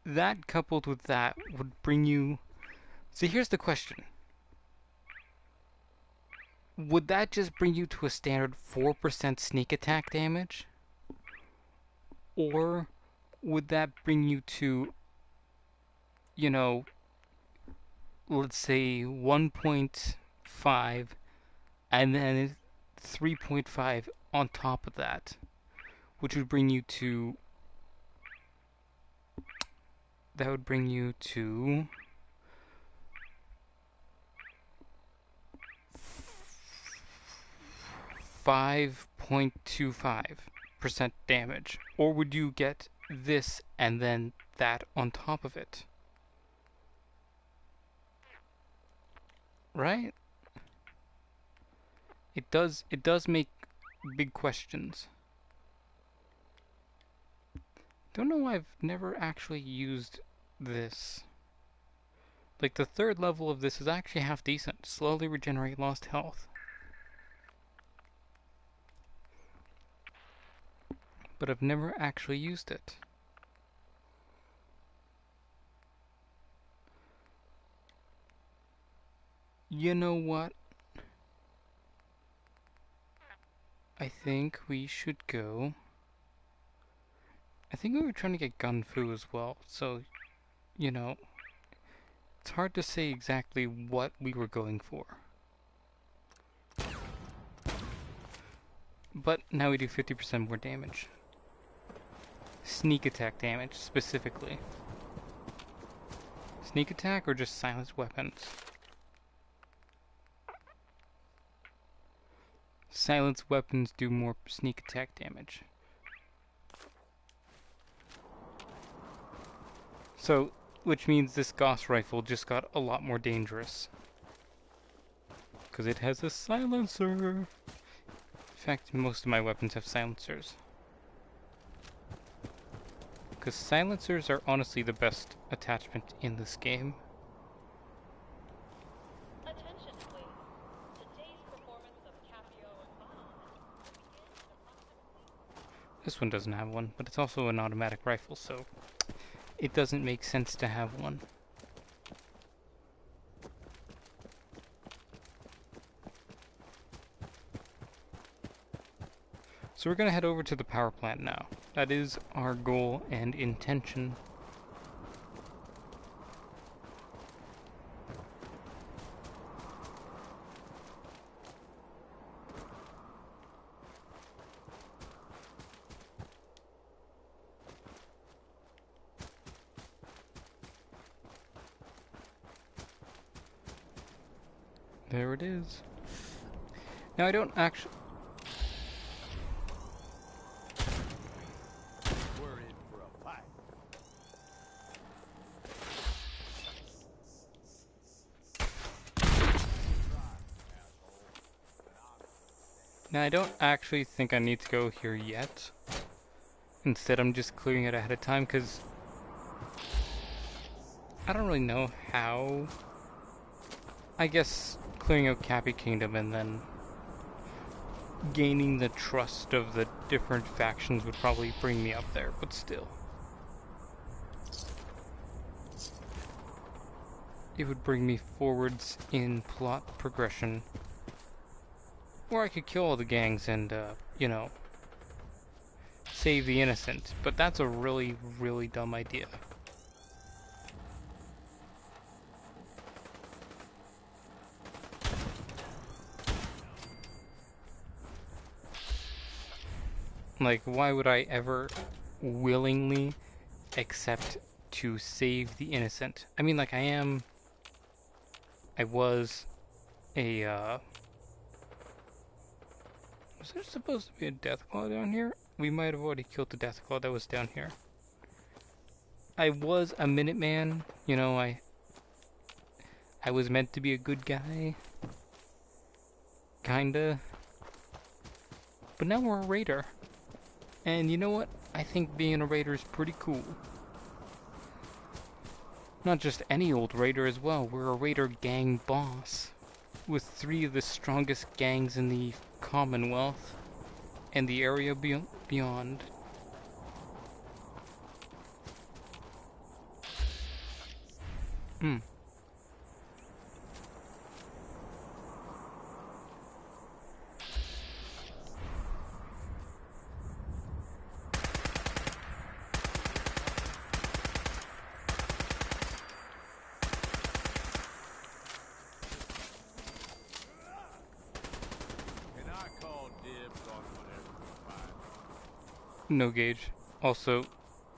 that coupled with that would bring you... So here's the question. Would that just bring you to a standard 4% sneak attack damage? Or would that bring you to, you know, let's say 1.5 and then 3.5 on top of that, which would bring you to, that would bring you to 5.25% damage? Or would you get this and then that on top of it? Right? It does make big questions. Don't know why I've never actually used this. Like, the third level of this is actually half decent. Slowly regenerate lost health. But I've never actually used it. You know what? I think we should go... I think we were trying to get gun fu as well, so, you know, it's hard to say exactly what we were going for. But now we do 50% more damage. Sneak attack damage, specifically. Sneak attack or just silenced weapons? Silenced weapons do more sneak attack damage. So, which means this Gauss rifle just got a lot more dangerous. Because it has a silencer. In fact, most of my weapons have silencers. Because silencers are honestly the best attachment in this game. Attention, please. Today's performance of Capio and Bob begins in approximately... This one doesn't have one, but it's also an automatic rifle, so it doesn't make sense to have one. So we're going to head over to the power plant now. That is our goal and intention. There it is. Now I don't actually... We're in for a fight. Now I don't actually think I need to go here yet. Instead I'm just clearing it ahead of time because I don't really know how. I guess clearing out Kiddy KangDom and then gaining the trust of the different factions would probably bring me up there, but still. It would bring me forwards in plot progression. Or I could kill all the gangs and, you know, save the innocent. But that's a really, really dumb idea. Like, why would I ever willingly accept to save the innocent? I mean, like, I was a, Was there supposed to be a Deathclaw down here? We might have already killed the Deathclaw that was down here. I was a Minuteman, you know, I was meant to be a good guy. Kinda. But now we're a raider. And you know what? I think being a raider is pretty cool. Not just any old raider as well. We're a raider gang boss. With 3 of the strongest gangs in the Commonwealth. And the area beyond. Hmm. And I call dibs on whatever we find. No gauge. Also,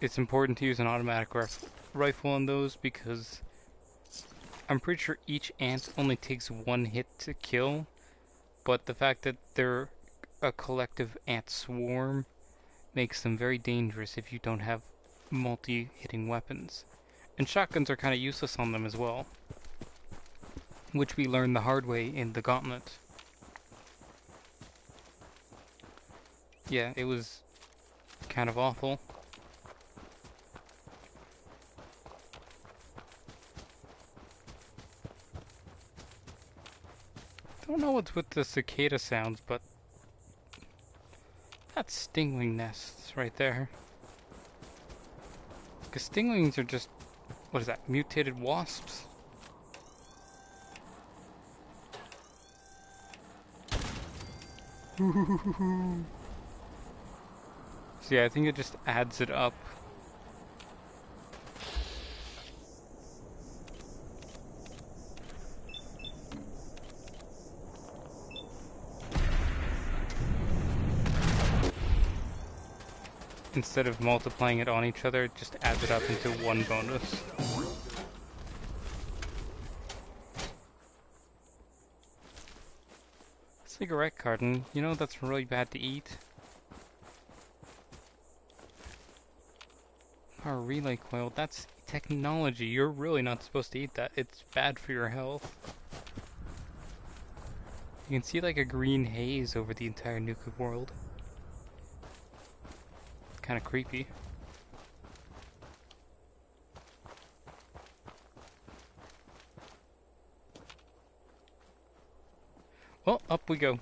it's important to use an automatic rifle on those because I'm pretty sure each ant only takes 1 hit to kill, but the fact that they're a collective ant swarm makes them very dangerous if you don't have multi-hitting weapons. And shotguns are kind of useless on them as well, which we learned the hard way in the Gauntlet. Yeah, it was kind of awful. I don't know what's with the cicada sounds, but that's stingwing nests right there. Because stinglings are just, what is that, mutated wasps? So yeah, I think it just adds it up. Instead of multiplying it on each other, it just adds it up into 1 bonus. Cigarette carton, you know that's really bad to eat. Power relay coil, that's technology. You're really not supposed to eat that. It's bad for your health. You can see like a green haze over the entire nuclear world. Kind of creepy. Well, up we go.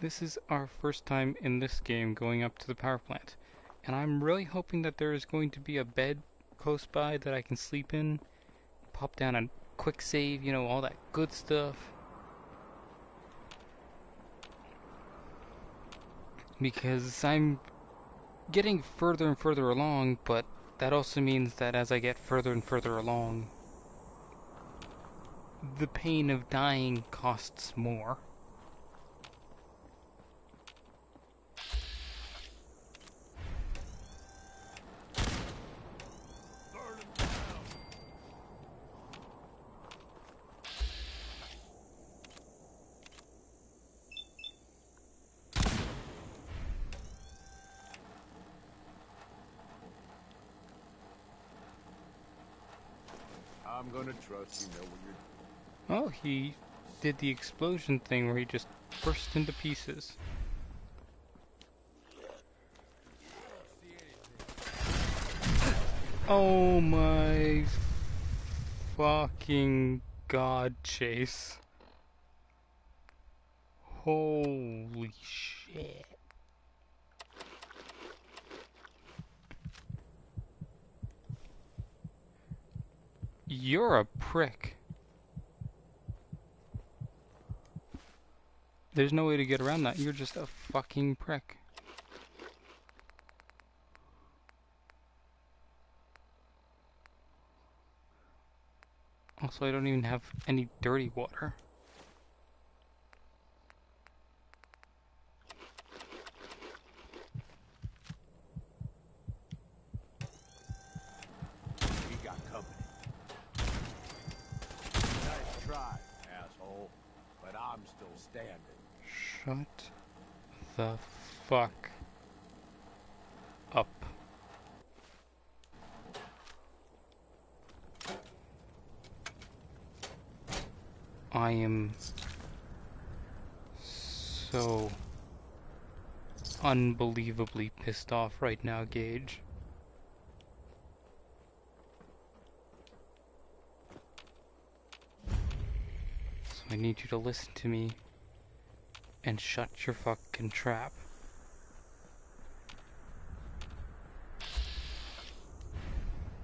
This is our first time in this game going up to the power plant. And I'm really hoping that there is going to be a bed close by that I can sleep in. Pop down a quick save, you know, all that good stuff. Because I'm getting further and further along, but that also means that as I get further and further along, the pain of dying costs more. I'm gonna trust you know what you're doing. Oh, he did the explosion thing where he just burst into pieces. Oh my fucking god, Chase. Holy shit. You're a prick. There's no way to get around that. You're just a fucking prick. Also, I don't even have any dirty water. We got company. Nice try, asshole. but I'm still standing. Shut the fuck up. I am so unbelievably pissed off right now, Gage. So I need you to listen to me and shut your fucking trap.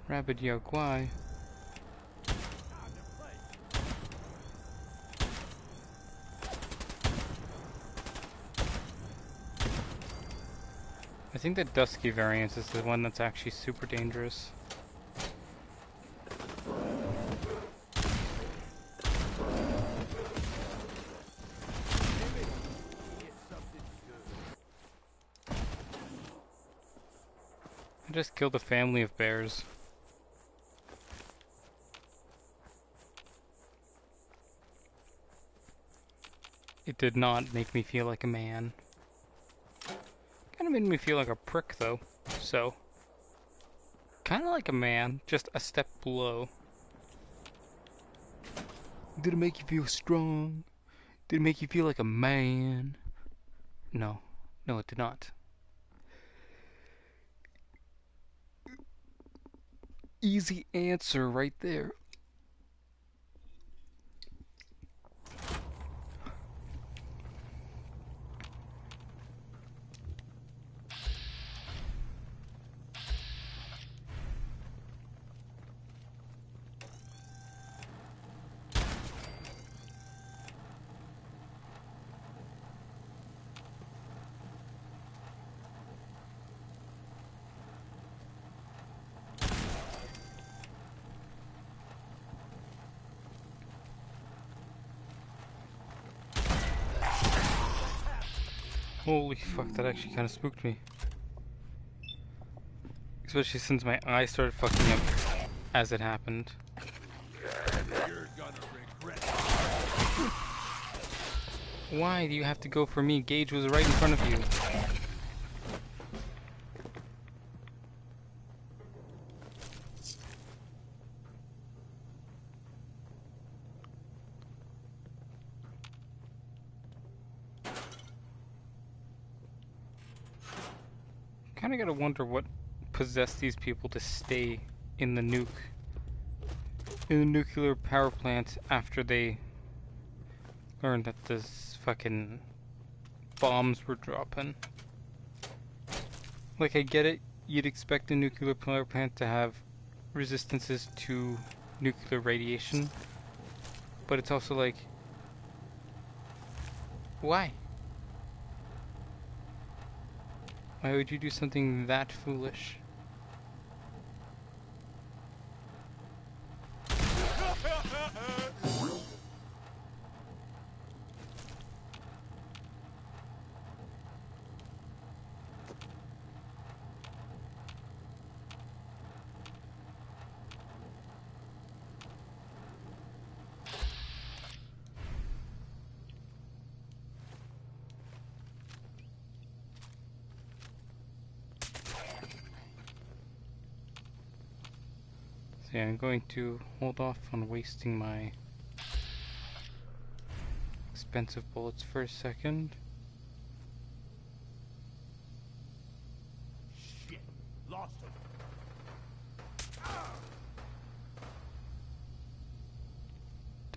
Rabbit Yokwai. I think the Dusky variant is the one that's actually super dangerous. I just killed a family of bears. It did not make me feel like a man. Kind of made me feel like a prick though, so. Kind of like a man, just a step below. Did it make you feel strong? Did it make you feel like a man? No. No, it did not. Easy answer right there. Holy fuck, that actually kind of spooked me. Especially since my eyes started fucking up as it happened. You're gonna regret it. Why do you have to go for me? Gage was right in front of you. Kinda gotta wonder what possessed these people to stay in the nuclear power plant after they learned that this fucking bombs were dropping. Like, I get it, you'd expect a nuclear power plant to have resistances to nuclear radiation, but it's also like, why? Why would you do something that foolish? So yeah, I'm going to hold off on wasting my expensive bullets for a second. Shit, lost him.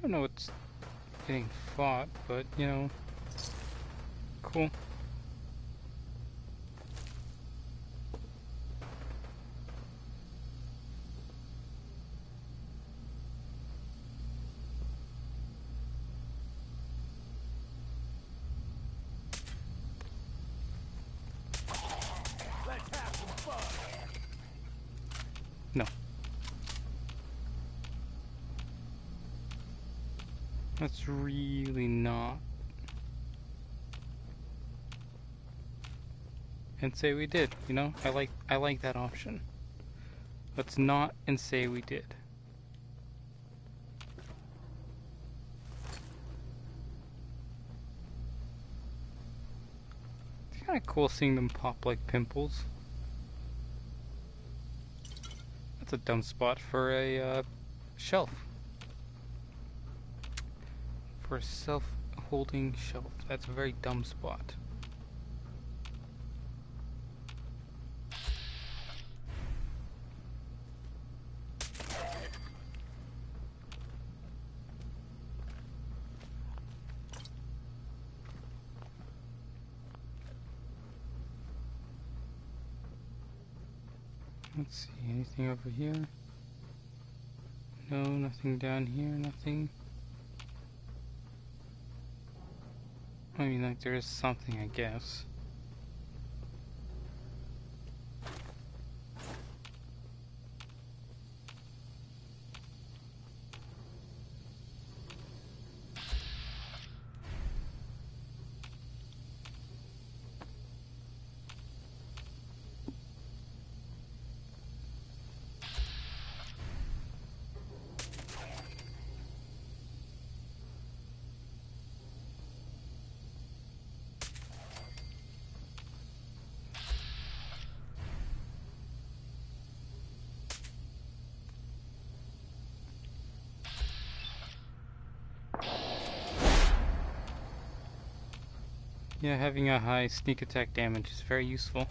Don't know what's getting fought, but you know, cool. Let's have some fun. No. That's really not. And say we did, you know? I like that option. Let's not and say we did. kind of cool seeing them pop like pimples. That's a dumb spot for a shelf. For a self-holding shelf. That's a very dumb spot. Let's see, anything over here? No, nothing down here, nothing. I mean, like, there is something, I guess. Yeah, having a high sneak attack damage is very useful.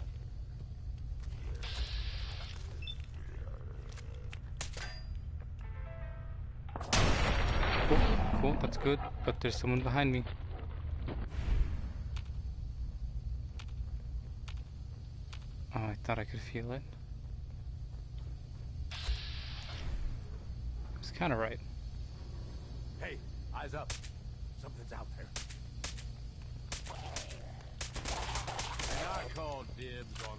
Cool, cool, that's good, but there's someone behind me. Oh, I thought I could feel it. It's kinda right. Hey, eyes up. Something's out there. And I call dibs on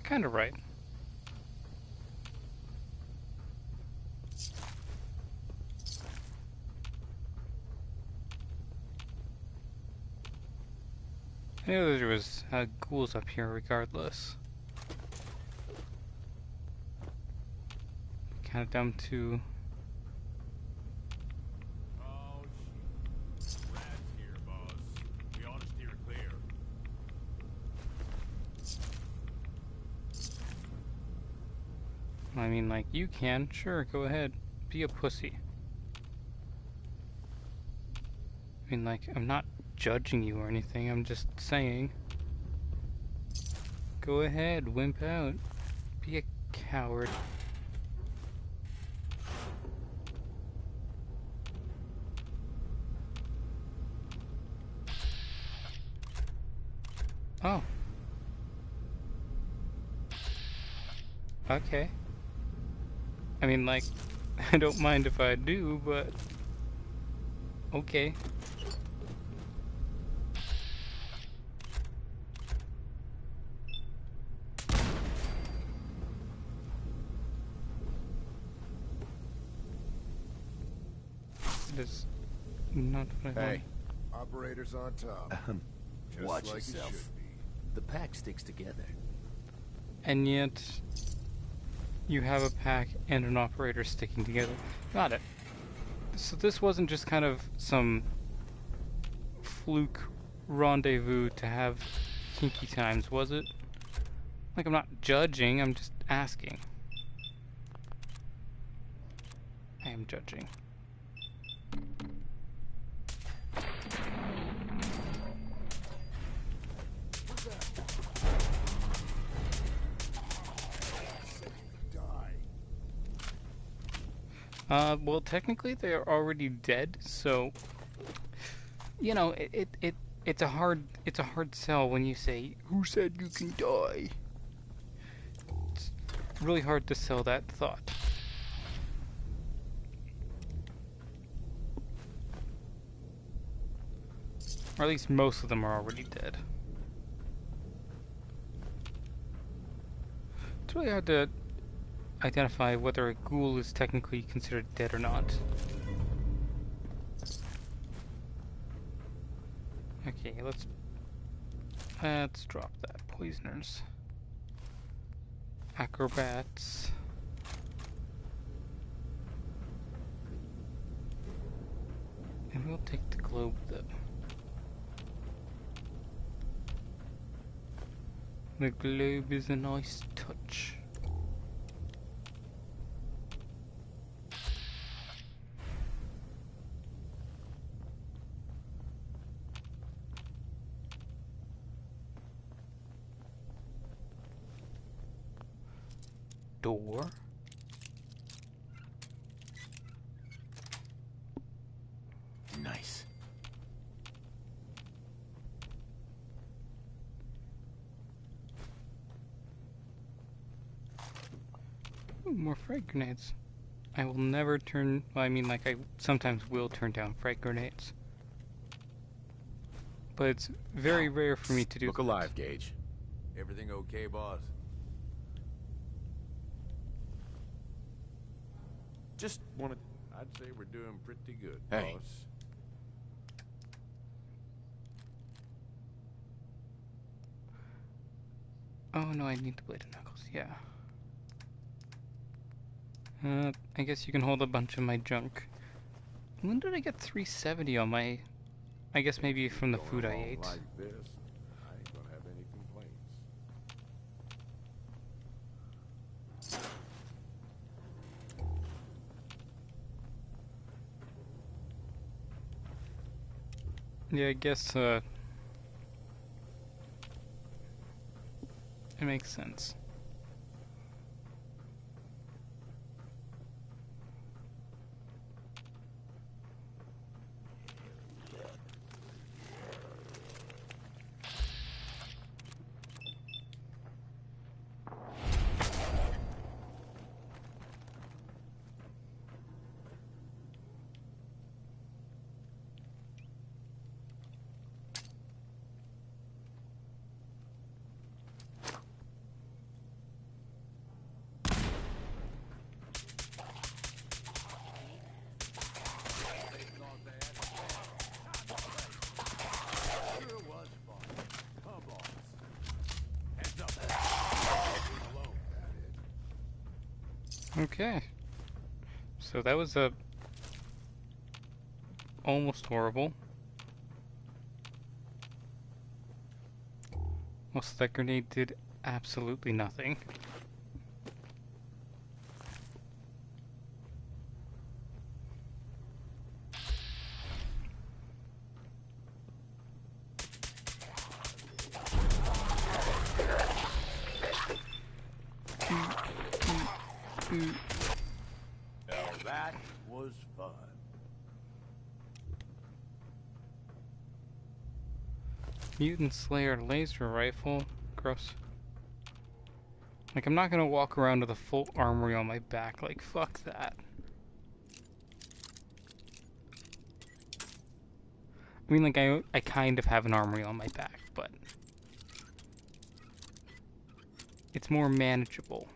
Kinda right. I knew there was ghouls up here regardless. Kinda dumb to... Oh, shit. Rats here, boss. We ought to steer clear. I mean, like, you can. Sure, go ahead. Be a pussy. I mean, like, I'm not judging you or anything. I'm just saying. Go ahead, wimp out. Be a coward. Oh. Okay. I mean, like, I don't mind if I do, but... Okay. It is not what I want. Hey. Operators on top. Just Watch like it yourself. should be. The pack sticks together. And yet, you have a pack and an operator sticking together. Got it. So this wasn't just kind of some fluke rendezvous to have kinky times, was it? Like, I'm not judging, I'm just asking. I am judging. Well, technically they're already dead, so you know, it's a hard sell when you say, "Who said you can die?" It's really hard to sell that thought. Or at least most of them are already dead. It's really hard to identify whether a ghoul is technically considered dead or not. Okay, let's drop that. Poisoners. Acrobats. And We'll take the globe though. The globe is a nice touch. Door. Nice. Ooh, more frag grenades. I will never turn. Well, I mean, like, I sometimes will turn down frag grenades. But it's very rare for me to do Look that. alive, Gage. Everything okay, boss? Just wanted... I'd say we're doing pretty good, Hey. boss. Oh no, I need the blade of knuckles, yeah. I guess you can hold a bunch of my junk. When did I get 370 on my... I guess maybe from the Going food I along ate. like this, I ain't gonna have any complaints. Yeah, I guess, it makes sense. Sure was fun. Huh, boss? Heads up. Alone, that is. Okay. So that was almost horrible. Also, that grenade did absolutely nothing. Now that was fun. Mutant Slayer laser rifle. Gross. Like, I'm not gonna walk around with a full armory on my back. Like, fuck that. I mean, like, I kind of have an armory on my back, but it's more manageable.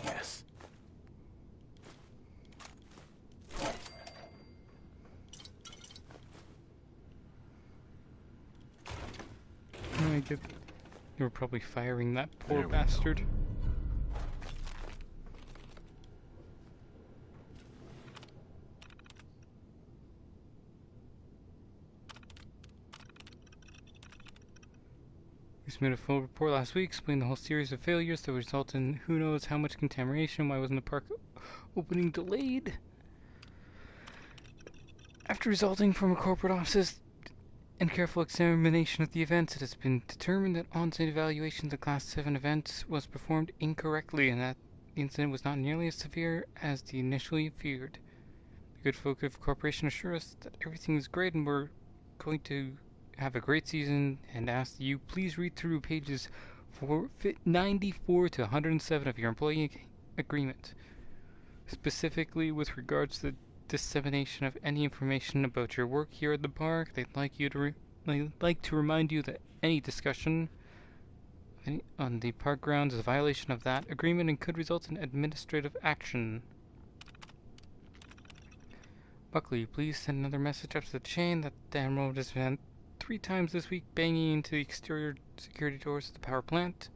Yes. I get. You were probably firing that poor There we go. bastard. We submitted a full report last week, explaining the whole series of failures that resulted in who knows how much contamination. Why wasn't the park opening delayed? After resulting from a corporate office's and careful examination of the events, it has been determined that on-site evaluation of the Class 7 event was performed incorrectly and that the incident was not nearly as severe as the initially feared. The good folk of the corporation assure us that everything is great and we're going to have a great season and ask that you please read through pages 94 to 107 of your employee agreement, specifically with regards to the dissemination of any information about your work here at the park. They'd like to remind you that any discussion on the park grounds is a violation of that agreement and could result in administrative action. Buckley, please send another message up to the chain that the Emerald event 3 times this week, banging into the exterior security doors of the power plant.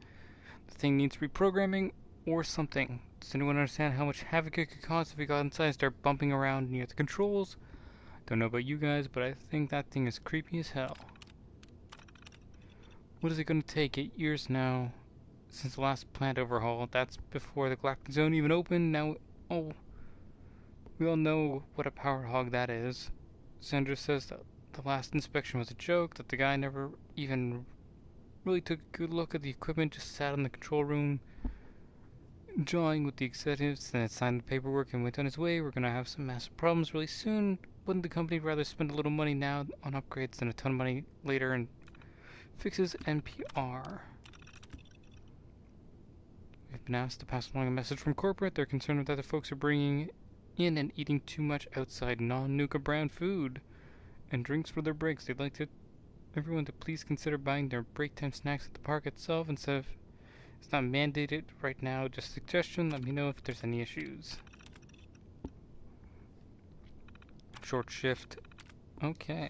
The thing needs reprogramming or something. Does anyone understand how much havoc it could cause if we got inside and start bumping around near the controls? Don't know about you guys, but I think that thing is creepy as hell. What is it going to take? 8 years now since the last plant overhaul. That's before the Galactic Zone even opened. Now, oh, we all know what a power hog that is. Sandra says that the last inspection was a joke, that the guy never even really took a good look at the equipment, just sat in the control room jawing with the executives, then signed the paperwork and went on his way. We're gonna have some massive problems really soon. Wouldn't the company rather spend a little money now on upgrades than a ton of money later and fixes NPR? We've been asked to pass along a message from corporate. They're concerned that the folks are bringing in and eating too much outside non-Nuka brand food and drinks for their breaks. They'd like everyone to please consider buying their break time snacks at the park itself instead of... It's not mandated right now, just a suggestion. Let me know if there's any issues. Short shift. Okay.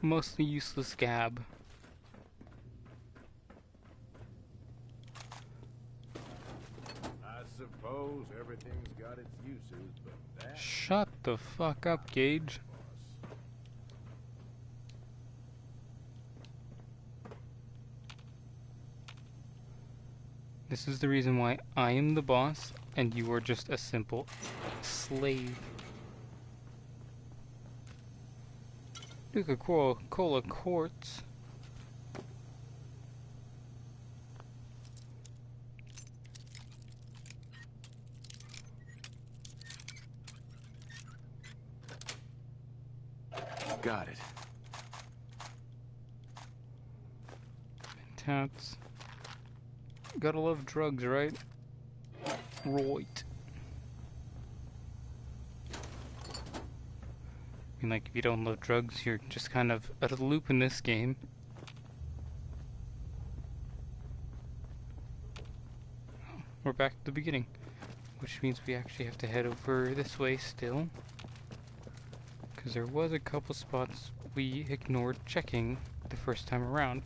Mostly useless gab. I suppose everything's got its uses, but that... Shut the fuck up, Gage. This is the reason why I am the boss and you are just a simple slave. Nuka-Cola quartz. Got it. Tats. Gotta love drugs, right? Right. I mean, like, if you don't love drugs, you're just kind of out of the loop in this game. We're back to the beginning, which means we actually have to head over this way still, because there was a couple spots we ignored checking the first time around.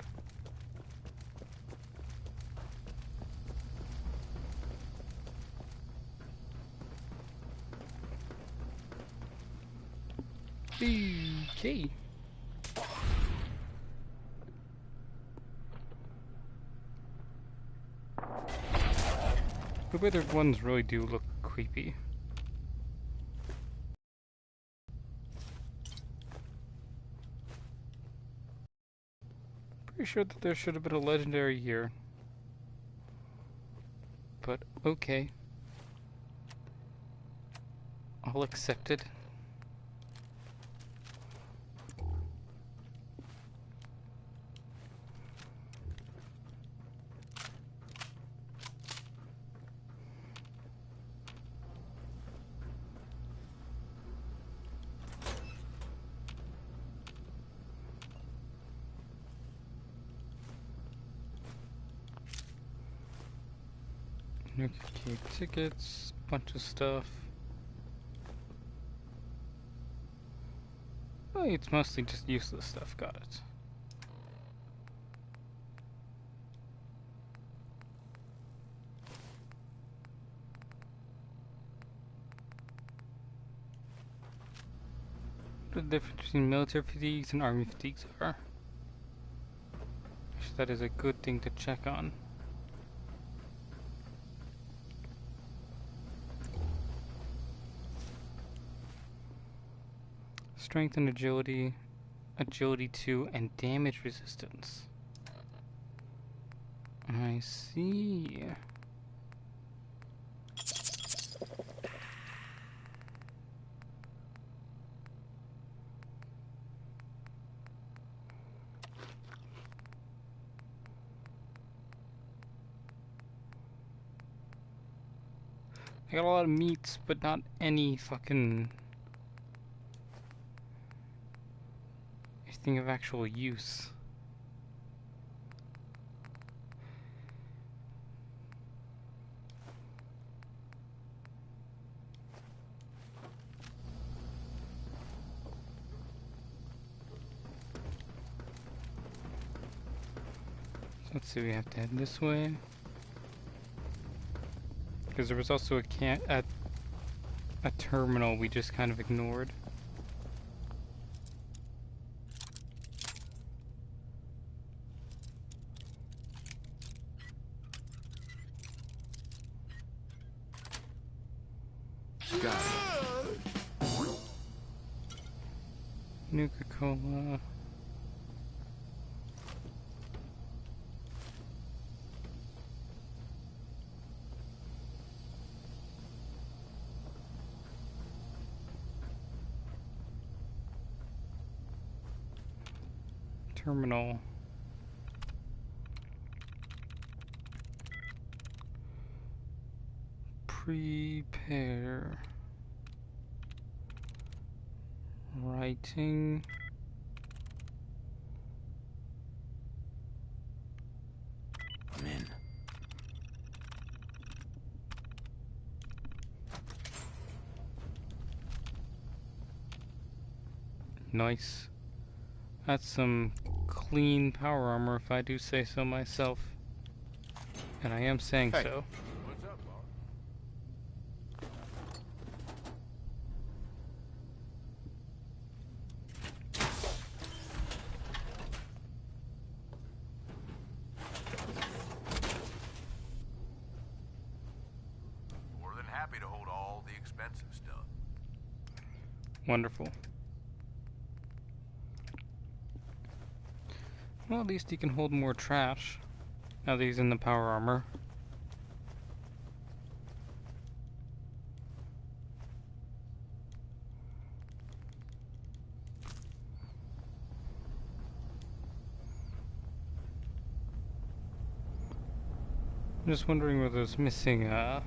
Okay. The withered ones really do look creepy. Pretty sure that there should have been a legendary here. But okay. I'll accept it. Okay, tickets, bunch of stuff. Oh, it's mostly just useless stuff, got it. What the difference between military fatigues and army fatigues are? Actually, that is a good thing to check on. Strength and agility, agility 2, and damage resistance. I see. I got a lot of meats, but not any fucking anything of actual use. so we have to head this way. Because there was also a terminal we just kind of ignored. Got it. Nuka-Cola. Terminal. Prepare. Writing. I'm in. Nice. That's some clean power armor if I do say so myself. And I am saying Hey. so. What's up, boss? More than happy to hold all the expensive stuff. Wonderful. Well, at least he can hold more trash. Now that he's in the power armor. I'm just wondering whether it's missing, because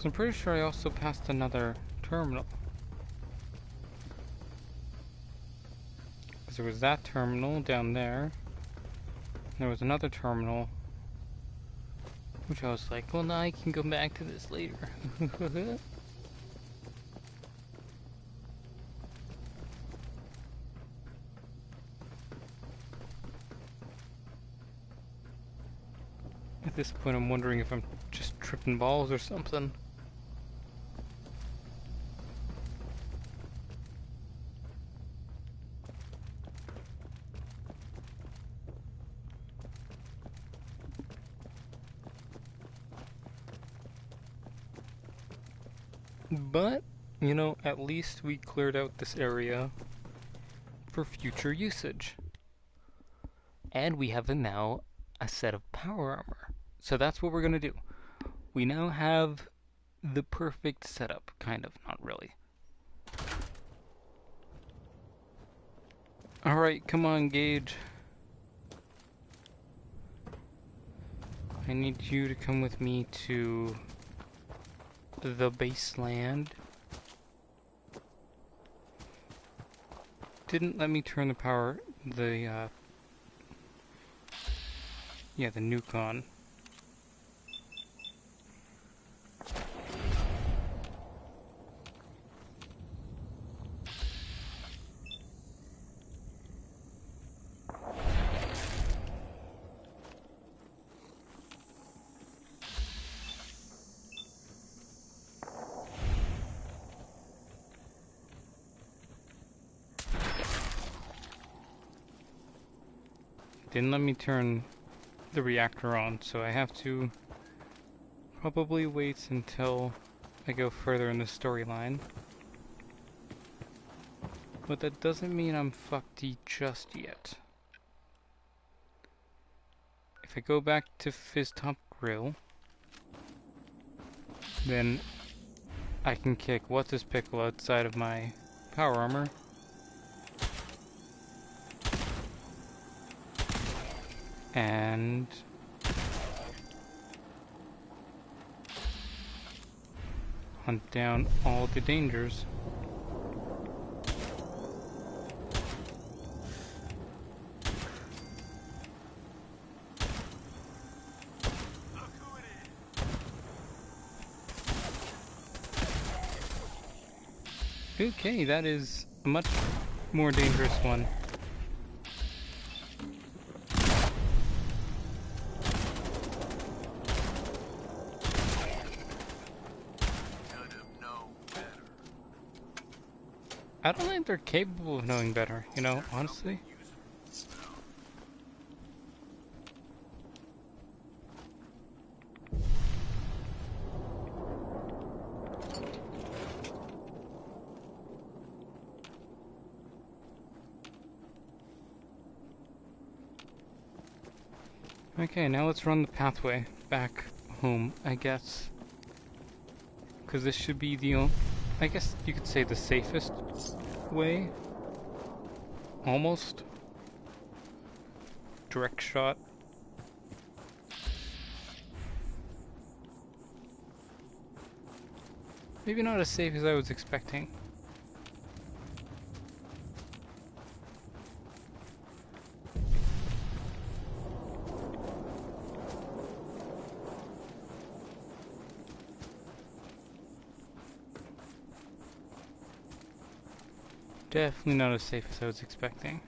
I'm pretty sure I also passed another terminal. Because there was that terminal down there. There was another terminal. Which I was like, well, now I can go back to this later. At this point, I'm wondering if I'm just tripping balls or something. But, you know, at least we cleared out this area for future usage. And we have now a set of power armor. So that's what we're going to do. We now have the perfect setup, kind of, not really. Alright, come on, Gage. I need you to come with me to the baseland. Didn't let me turn the power, the nuke on. Didn't let me turn the reactor on, so I have to probably wait until I go further in the storyline. But that doesn't mean I'm fucked just yet. If I go back to Fizz Top Grill, then I can kick What's His Pickle outside of my power armor. And hunt down all the dangers. Okay, that is much more dangerous one. I don't think they're capable of knowing better, you know, honestly. Okay, now let's run the pathway back home, I guess. Because this should be the I guess you could say the safest way. Almost. Direct shot. Maybe not as safe as I was expecting. Definitely not as safe as I was expecting.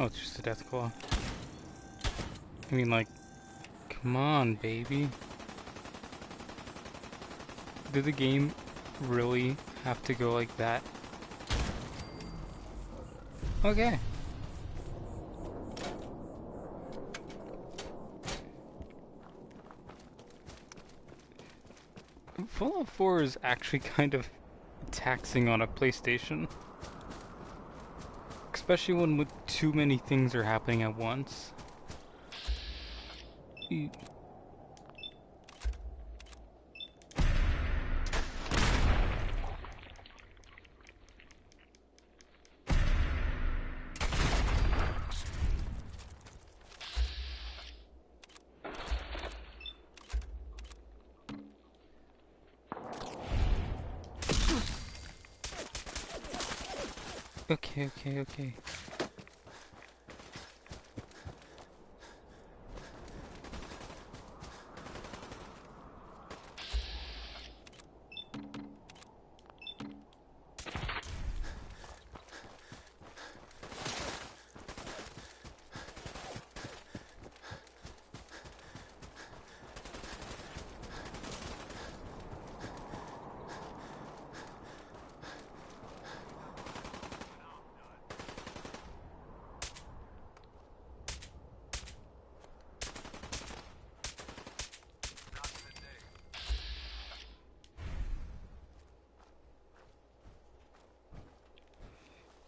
Oh, it's just a death claw. I mean, like, come on, baby. Did the game really have to go like that? Okay. Fallout 4 is actually kind of taxing on a PlayStation. Especially when with too many things are happening at once. Okay.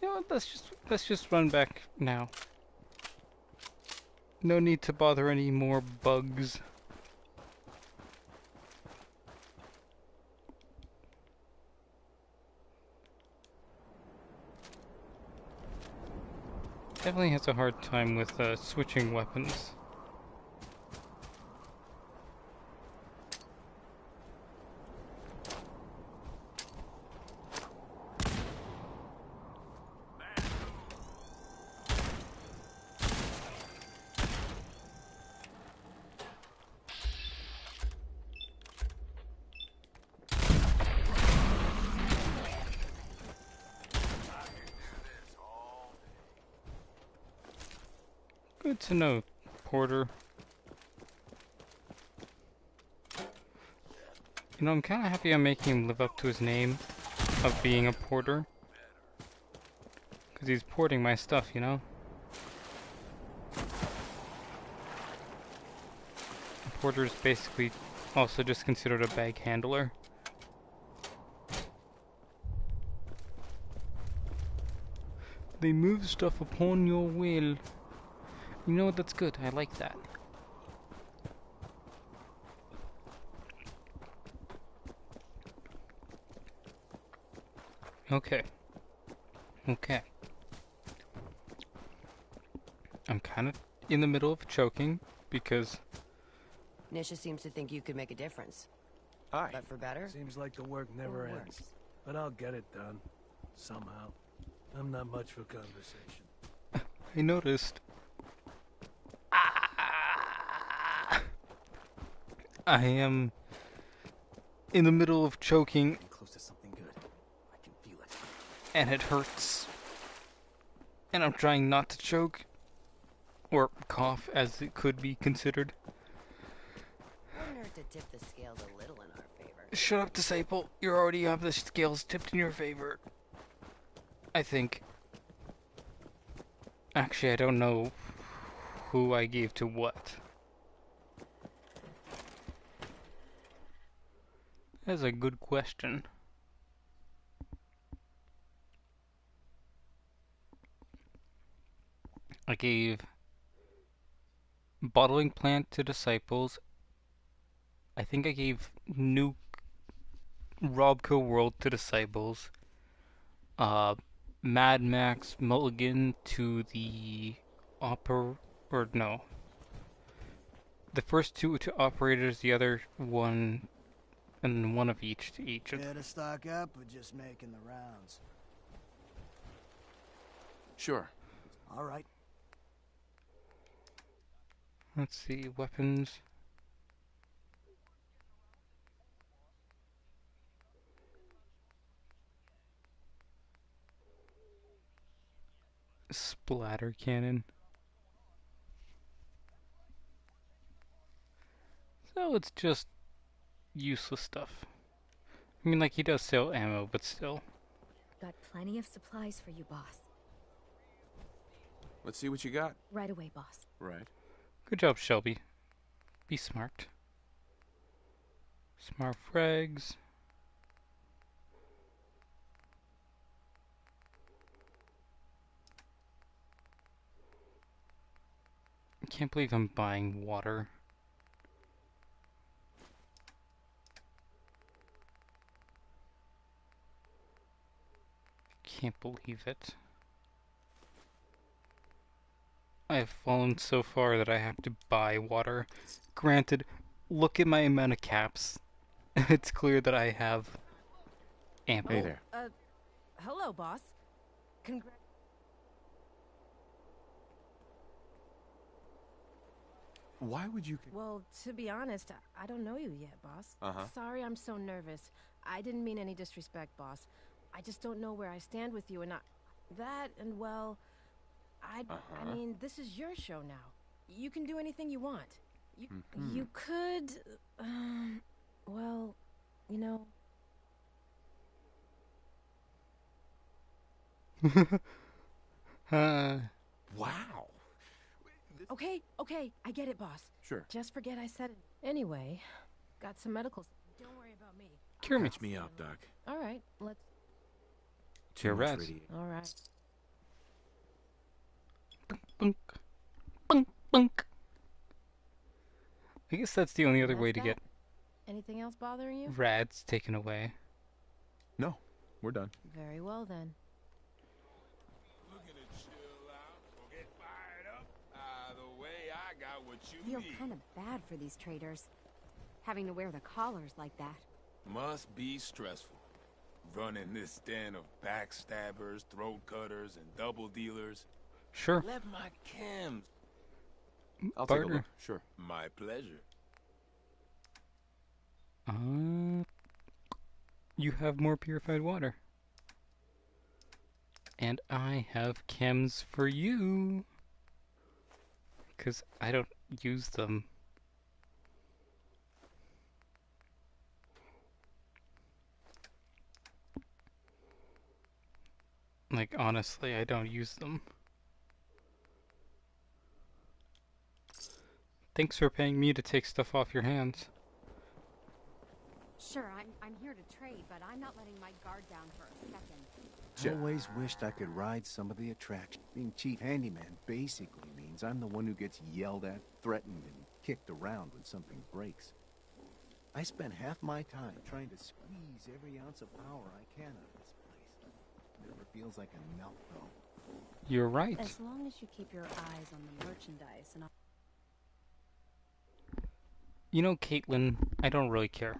You know what, let's just run back now. No need to bother any more bugs. Definitely has a hard time with switching weapons. Good to know, Porter. You know, I'm kind of happy I'm making him live up to his name of being a porter. Because he's porting my stuff, you know? A porter is basically also just considered a bag handler. They move stuff upon your will. You know what, that's good. I like that. Okay. I'm kind of in the middle of choking because... Nisha seems to think you could make a difference. Hi. But for better? Seems like the work never Or ends. worse. But I'll get it done. Somehow. I'm not much for conversation. I noticed. Ah! I am in the middle of choking, Getting close to something good. I can feel it. and it hurts. And I'm trying not to choke, or cough, as it could be considered. Wouldn't hurt to tip the scales a little in our favor. Shut up, Disciple. You already have the scales tipped in your favor. I think. Actually, I don't know who I gave to what. That's a good question. I gave bottling plant to Disciples. I think I gave Nuke Robco World to Disciples. Mad Max Mulligan to the or no. The first two to operators, the other one, and one of each to each. Here to stock up or just making the rounds? Sure. All right. Let's see, weapons. Splatter cannon. So it's just useless stuff. I mean, like, he does sell ammo, but still. Got plenty of supplies for you, boss. Let's see what you got. Right away, boss. Right. Good job, Shelby. Be smart. Smart frags. I can't believe I'm buying water. Can't believe it. I have fallen so far that I have to buy water. Granted, look at my amount of caps. It's clear that I have ample. Hey there. Hello, boss. Congrats. Why would you... Well, to be honest, I don't know you yet, boss. Uh-huh. Sorry I'm so nervous. I didn't mean any disrespect, boss. I just don't know where I stand with you, and well, I mean, this is your show now. You can do anything you want. You could, well, you know... Wow. Okay, I get it, boss. Sure. Just forget I said it. Anyway, got some medicals. Don't worry about me. Cure me. Catch me up, Doc. All right, let's... Cure Too much rats. All right. Bunk. Bunk. Bunk. I guess that's the only other That's way to that? get Anything else bothering you? rads taken away. No, we're done. Very well, then. Looking to chill out or get fired up? Either way, I got what you Feel need. kind of bad for these traders. Having to wear the collars like that. Must be stressful. Running this den of backstabbers, throat cutters, and double dealers. Sure. Let my chems. I'll take a Barter. look. Sure. My pleasure. You have more purified water. And I have chems for you. Because I don't use them. Like, honestly, I don't use them. Thanks for paying me to take stuff off your hands. Sure, I'm here to trade, but I'm not letting my guard down for a second. Sure. Always wished I could ride some of the attraction. Being chief handyman basically means I'm the one who gets yelled at, threatened, and kicked around when something breaks. I spend half my time trying to squeeze every ounce of power I can out of this place. Never feels like enough, though. You're right. As long as you keep your eyes on the merchandise and... You know, Caitlin, I don't really care.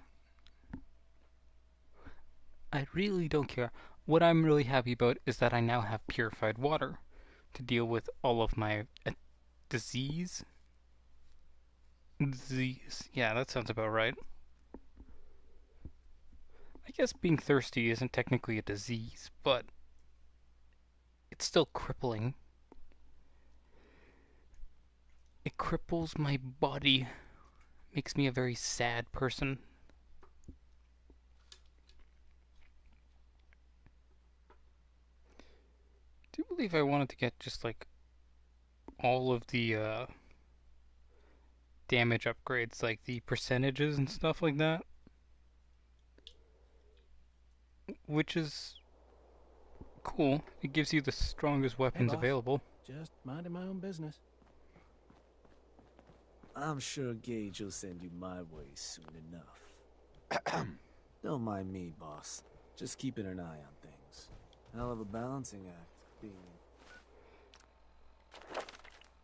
I really don't care. What I'm really happy about is that I now have purified water to deal with all of my disease. Disease. Yeah, that sounds about right. I guess being thirsty isn't technically a disease, but it's still crippling. It cripples my body. Makes me a very sad person. Do you believe I wanted to get just like all of the damage upgrades, like the percentages and stuff like that? Which is cool. It gives you the strongest weapons boss. available. Just minding my own business. I'm sure Gage will send you my way soon enough. Don't mind me, boss. Just keeping an eye on things. Hell of a balancing act, being...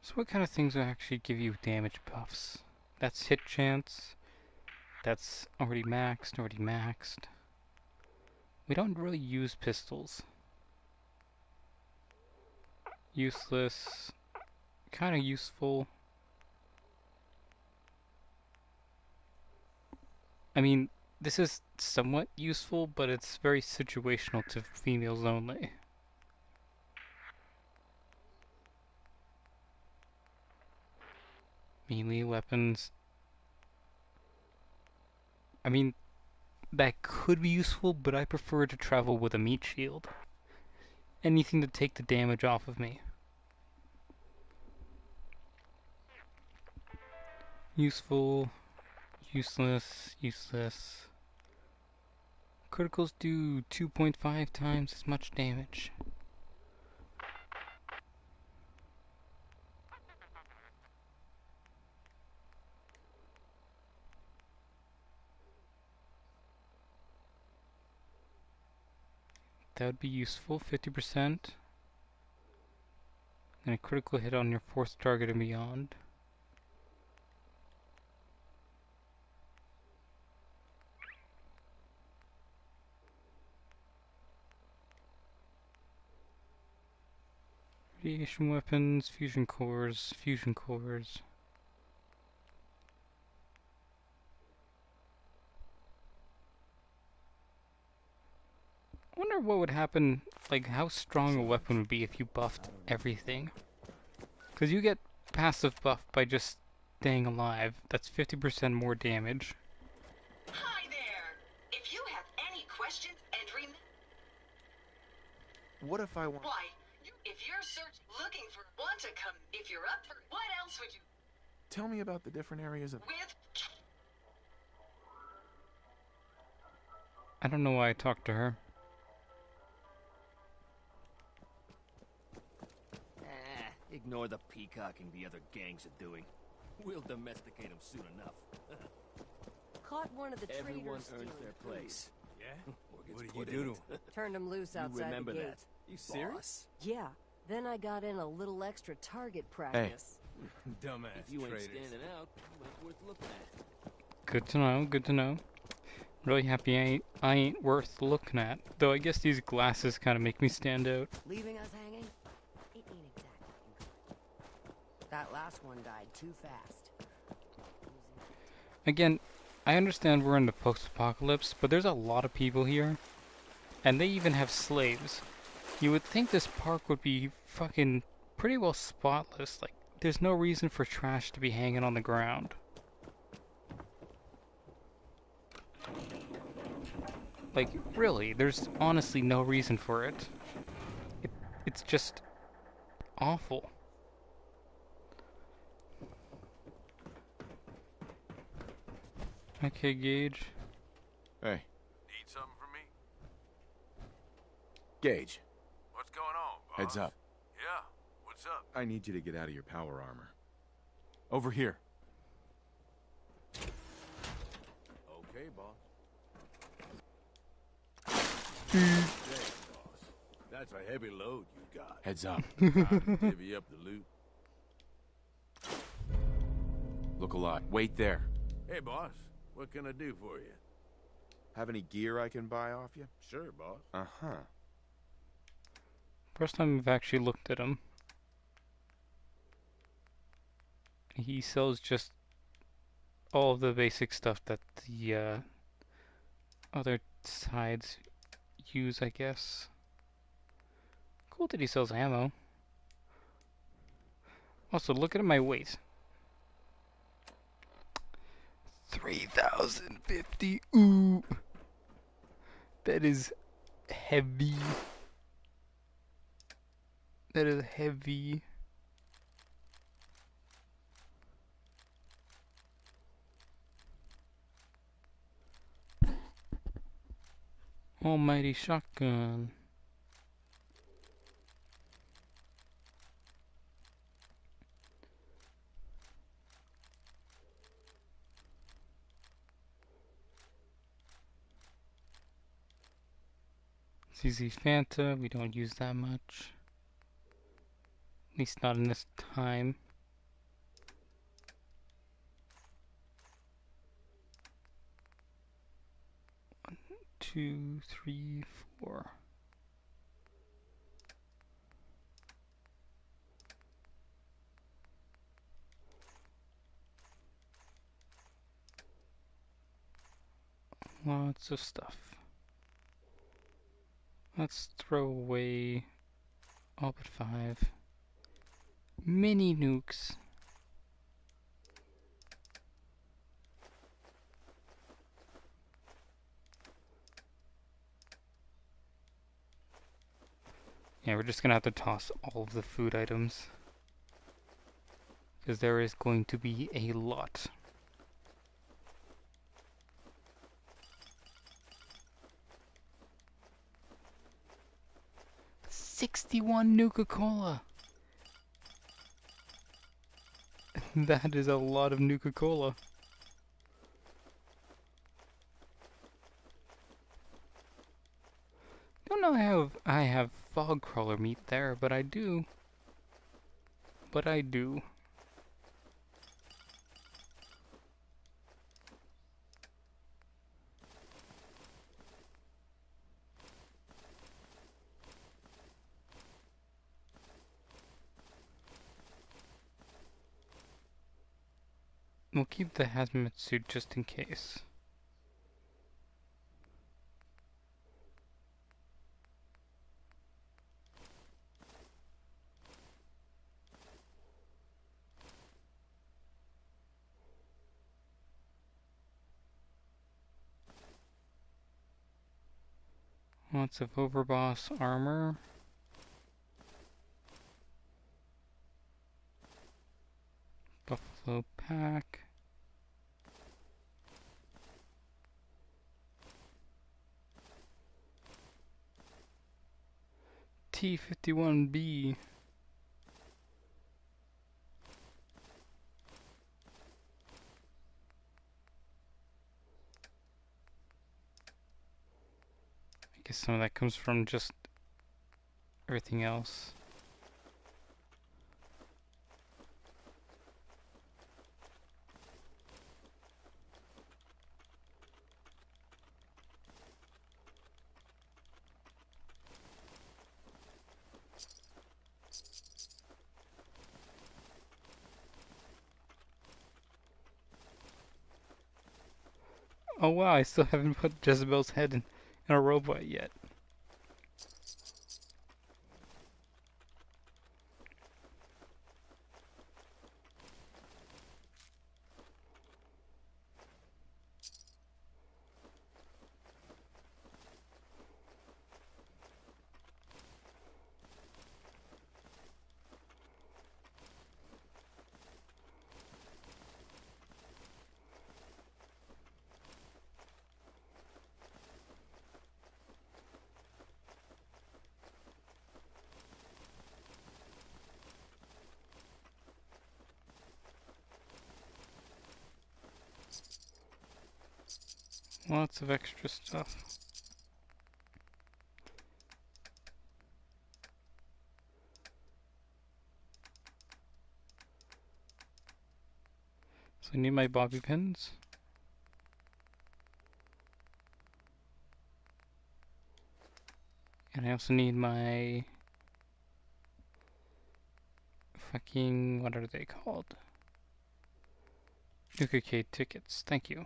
So what kind of things will actually give you damage buffs? That's hit chance. That's already maxed. We don't really use pistols. Useless. Kind of useful. I mean, this is somewhat useful, but it's very situational to females only. Melee weapons. I mean, that could be useful, but I prefer to travel with a meat shield. Anything to take the damage off of me. Useful. Useless. Criticals do 2.5 times as much damage. That would be useful, 50%. And a critical hit on your fourth target and beyond. Radiation weapons, fusion cores. I wonder what would happen, like how strong a weapon would be if you buffed everything. Because you get passive buff by just staying alive. That's 50% more damage. Hi there! If you have any questions and What if I want... Why, if you're looking for want to come, if you're up for what else would you... Tell me about the different areas of... With... I don't know why I talked to her. Ignore the peacocking the other gangs are doing. We'll domesticate them soon enough. Caught one of the traders. Everyone earns their place. Yeah? What did you do to him? Turned him loose outside You remember the gate. that? You serious? Yeah. Then I got in a little extra target practice. Dumbass If you ain't traitors. standing out, you ain't worth looking at. Good to know. Really happy I ain't worth looking at. Though I guess these glasses kind of make me stand out. Leaving us hanging? It ain't exactly good. That last one died too fast. Again, I understand we're in the post-apocalypse, but there's a lot of people here. And they even have slaves. You would think this park would be fucking pretty well spotless. Like, there's no reason for trash to be hanging on the ground. Like, really, there's honestly no reason for it. It's just awful. Okay, Gage. Hey. Need something from me? Gage. What's going on, boss? Heads up. Yeah, what's up? I need you to get out of your power armor. Over here. Okay, boss. Damn, boss. That's a heavy load you got. Heads up. Time to divvy up the loot. Look alive. Wait there. Hey, boss. What can I do for you? Have any gear I can buy off you? Sure, boss. Uh-huh. First time I've actually looked at him. He sells just all of the basic stuff that the other sides use, I guess. Cool that he sells ammo. Also, look at my weight. 3,050. Ooh. That is heavy. That is heavy. Almighty shotgun. CZ Fanta, we don't use that much. At least not in this time. One, two, three, four. Lots of stuff. Let's throw away all but 5. Mini nukes. Yeah, we're just gonna have to toss all of the food items, because there is going to be a lot. $61 Nuka-Cola! That is a lot of Nuka-Cola. Don't know how I have fog crawler meat there, but I do. But I do. We'll keep the hazmat suit just in case. Lots of overboss armor. Buffalo pack. T-51B. I guess some of that comes from just everything else. Oh wow, I still haven't put Jezebel's head in a robot yet. Lots of extra stuff. So I need my bobby pins. And I also need my fucking, what are they called? UKK tickets, thank you.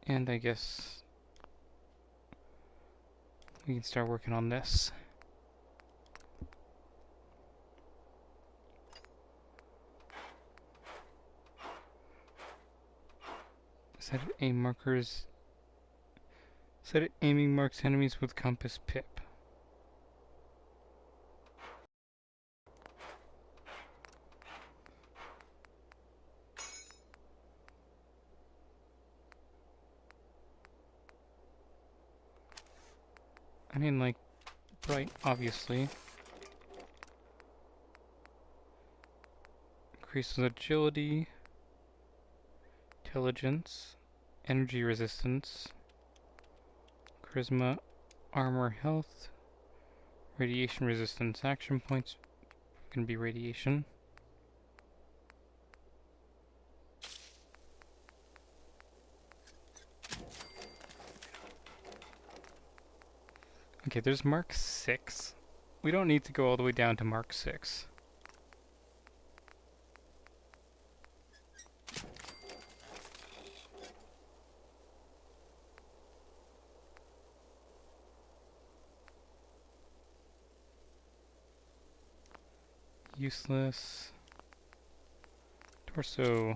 And I guess we can start working on this. Set aim markers. Set aiming marks enemies with compass pip. I mean, like, bright, obviously. Increases agility, intelligence, energy resistance, charisma, armor, health, radiation resistance. Action points can be radiation. Okay, there's Mark 6. We don't need to go all the way down to Mark 6. Useless. Torso.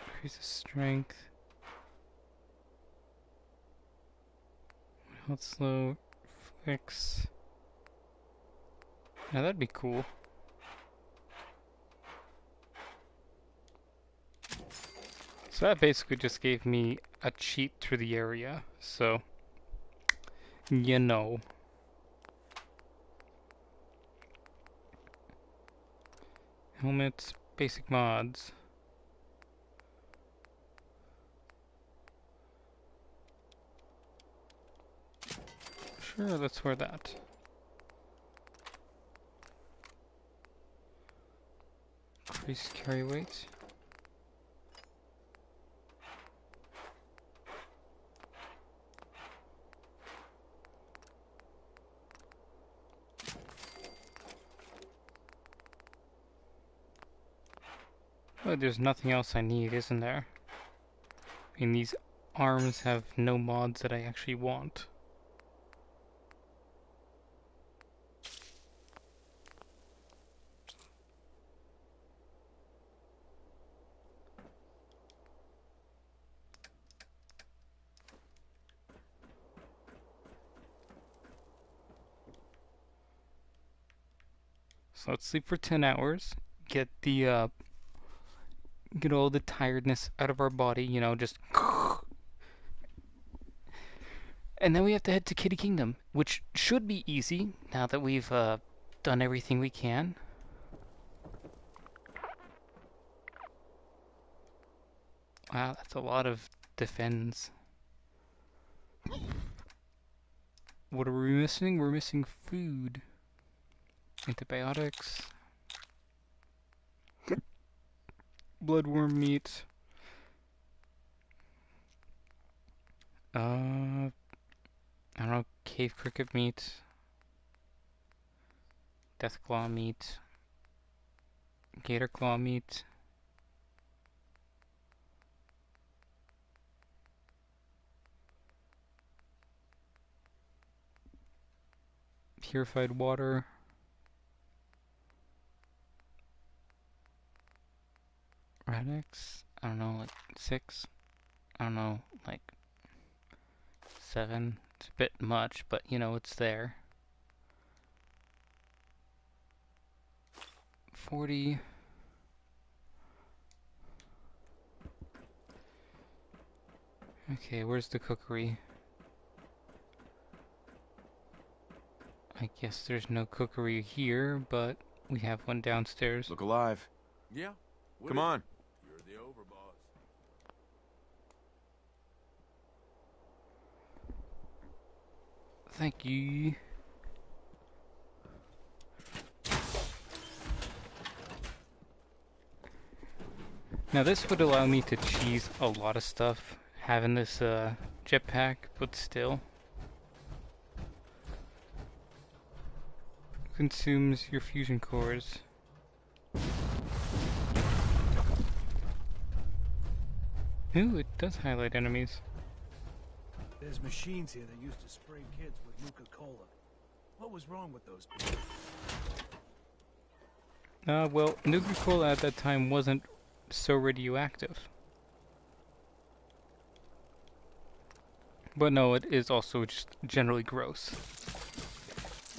Increases strength. Health slow. Flex. Now that'd be cool. So that basically just gave me a cheat through the area, so you know. Helmets, basic mods. Sure, let's wear that. Increase carry weight. Oh, there's nothing else I need, isn't there? I mean, these arms have no mods that I actually want. So let's sleep for 10 hours. Get the get all the tiredness out of our body, you know, just and then we have to head to Kiddy KangDom, which should be easy now that we've done everything we can. Wow, that's a lot of defense. What are we missing? We're missing food. Antibiotics. Bloodworm meat. I don't know, cave cricket meat. Death claw meat. Gator claw meat. Purified water. Radix? I don't know, like 6? I don't know, like 7? It's a bit much, but you know, it's there. 40. Okay, where's the cookery? I guess there's no cookery here, but we have one downstairs. Look alive. Yeah. Come on. You're the overboss. Thank you. Now this would allow me to cheese a lot of stuff, having this jetpack, but still. Consumes your fusion cores. Ooh, it does highlight enemies. There's machines here that used to spray kids with Nuka-Cola. What was wrong with those people? Well, Nuka-Cola at that time wasn't so radioactive. But no, it is also just generally gross.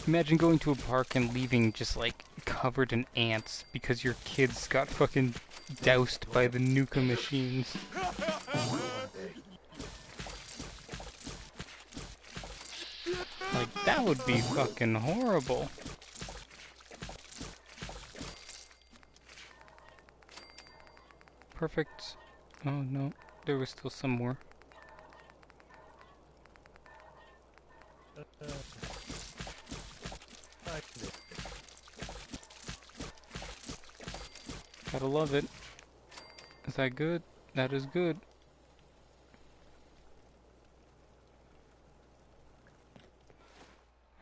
Imagine going to a park and leaving just like covered in ants because your kids got fucking doused by the Nuka machines. Like, that would be fucking horrible. Perfect. Oh no, there was still some more. Gotta love it. Is that good? That is good.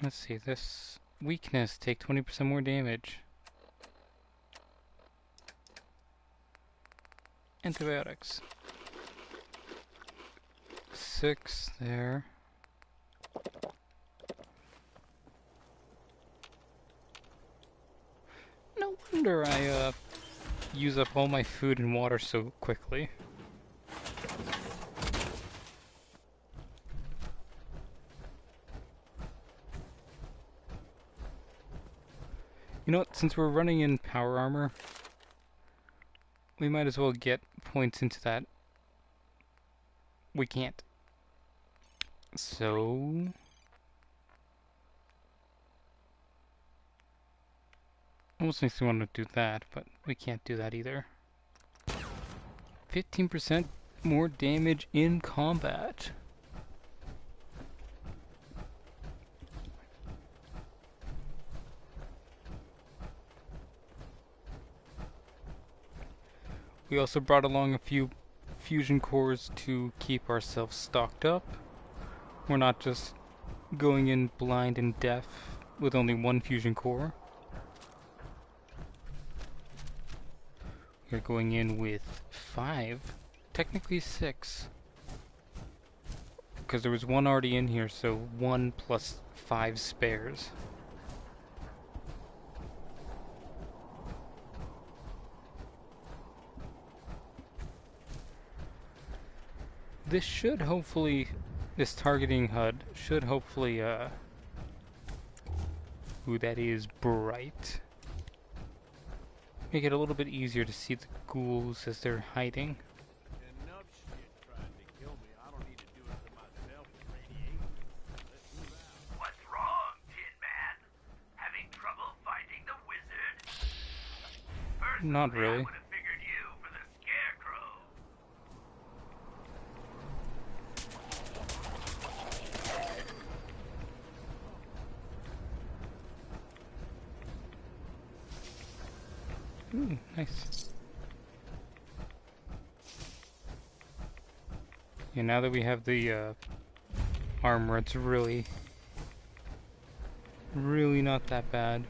Let's see, this weakness, take 20% more damage. Antibiotics. 6 there. No wonder I use up all my food and water so quickly. You know what, since we're running in power armor, we might as well get points into that. We can't. So... almost makes me want to do that, but we can't do that either. 15% more damage in combat. We also brought along a few fusion cores to keep ourselves stocked up. We're not just going in blind and deaf with only one fusion core. We're going in with 5, technically 6. Because there was one already in here, so 1 plus 5 spares. This should hopefully, this targeting HUD should hopefully, ooh, that is bright. Make it a little bit easier to see the ghouls as they're hiding. Enough shit trying to kill me. I don't need to do it to myself with radiation. Let's move out. What's wrong, Tin Man? Having trouble fighting the wizard? Not really. I would have figured you for the scarecrow. Ooh, nice. Yeah, now that we have the armor, it's really not that bad.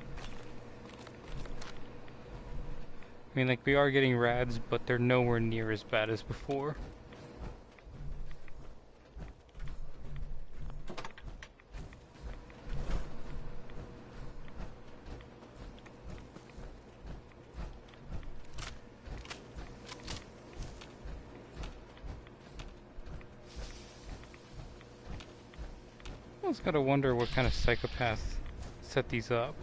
I mean, like, we are getting rads, but they're nowhere near as bad as before. I always gotta wonder what kind of psychopath set these up.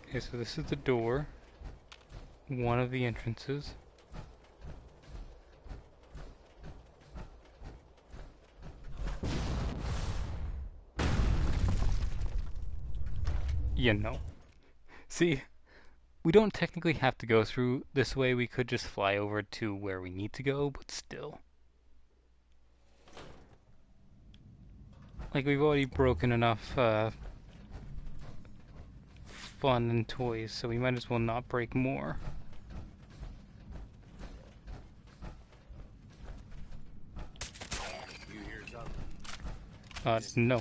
Okay, so this is the door. One of the entrances. You know. See, we don't technically have to go through this way. We could just fly over to where we need to go, but still. Like, we've already broken enough fun and toys, so we might as well not break more. You hear something? No.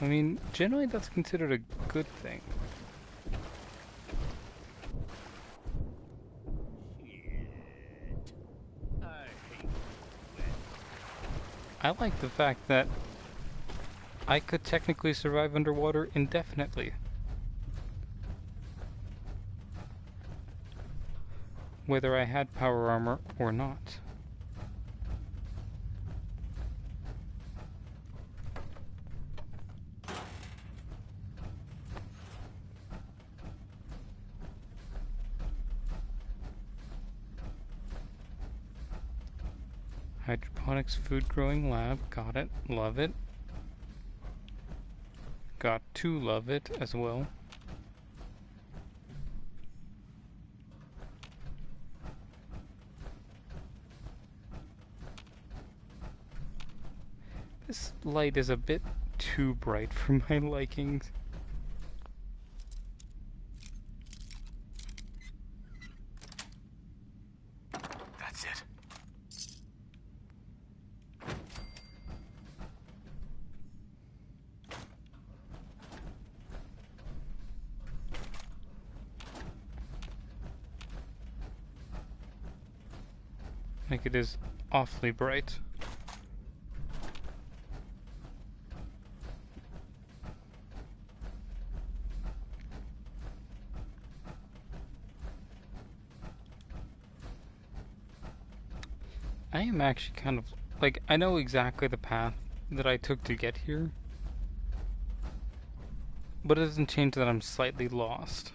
I mean, generally that's considered a good thing. I like the fact that I could technically survive underwater indefinitely. Whether I had power armor or not. Hydroponics food growing lab, got it, love it. Got to love it as well. This light is a bit too bright for my likings. That's it. Like, it is awfully bright. I am actually kind of, like, I know exactly the path that I took to get here, but it doesn't change that I'm slightly lost.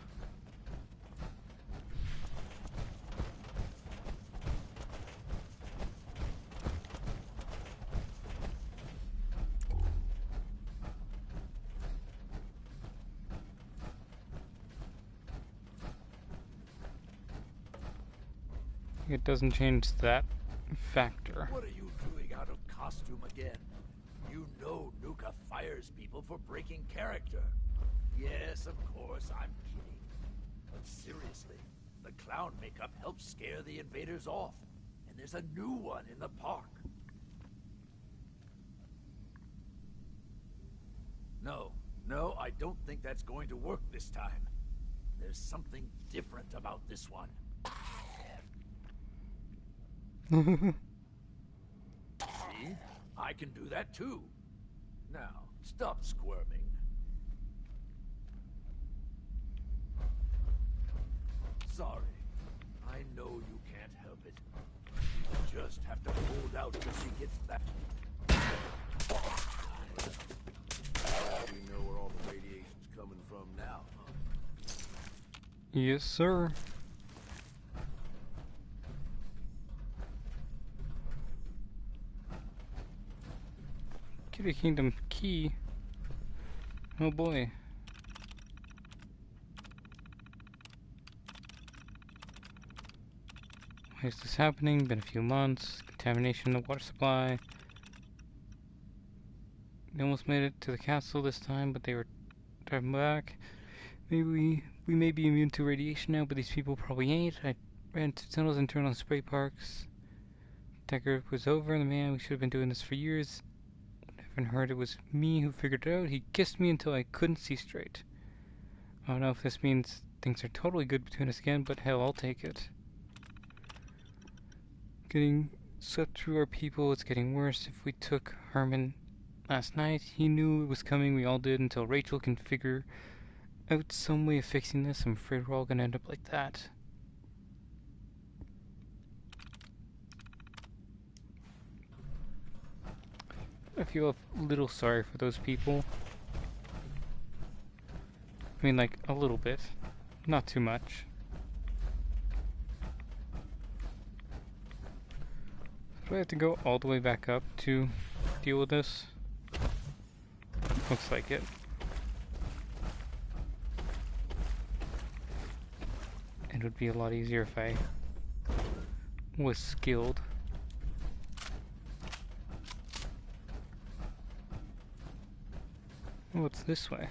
It doesn't change that factor. What are you doing out of costume again? You know Nuka fires people for breaking character. Yes, of course, I'm kidding. But seriously, the clown makeup helps scare the invaders off. And there's a new one in the park. No, I don't think that's going to work this time. There's something different about this one. See? I can do that too. Now, stop squirming. Sorry. I know you can't help it. You just have to hold out till she gets back. We know where all the radiation's coming from now, huh? Yes, sir. Kiddy KangDom key. Oh boy. Why is this happening? Been a few months. Contamination in the water supply. They almost made it to the castle this time, but they were driving back. Maybe we may be immune to radiation now, but these people probably ain't. I ran to tunnels and turned on spray parks. Decker was over, the man. We should have been doing this for years. Never heard it was me who figured it out. He kissed me until I couldn't see straight. I don't know if this means things are totally good between us again, but hell, I'll take it. Getting swept through our people, it's getting worse. If we took Herman last night, he knew it was coming, we all did, until Rachel can figure out some way of fixing this. I'm afraid we're all gonna end up like that. I feel a little sorry for those people. I mean, like, a little bit. Not too much. Do I have to go all the way back up to deal with this? Looks like it. It would be a lot easier if I was skilled. Oh, it's this way.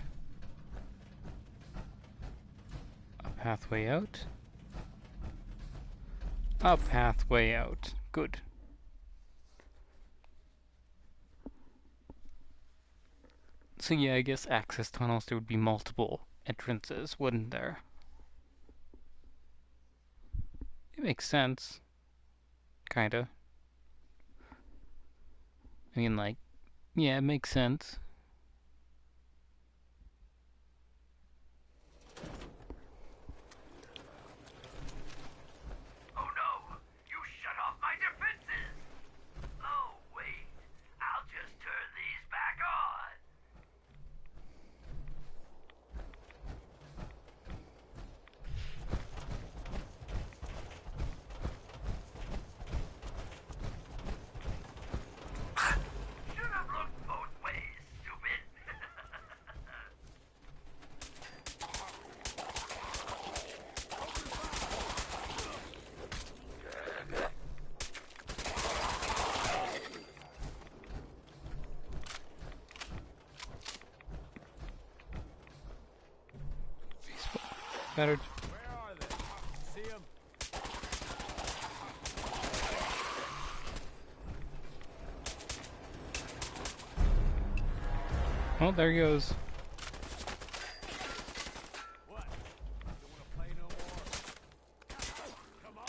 A pathway out. A pathway out. Good. So yeah, I guess access tunnels, there would be multiple entrances, wouldn't there? It makes sense. Kinda. I mean, like, yeah, it makes sense. Oh no! You shut off my defenses! Oh, wait. I'll just turn these back on. Should have looked both ways, stupid. Better. Where are they? See them? Oh, there he goes. What? Don't want to play no more? Come on!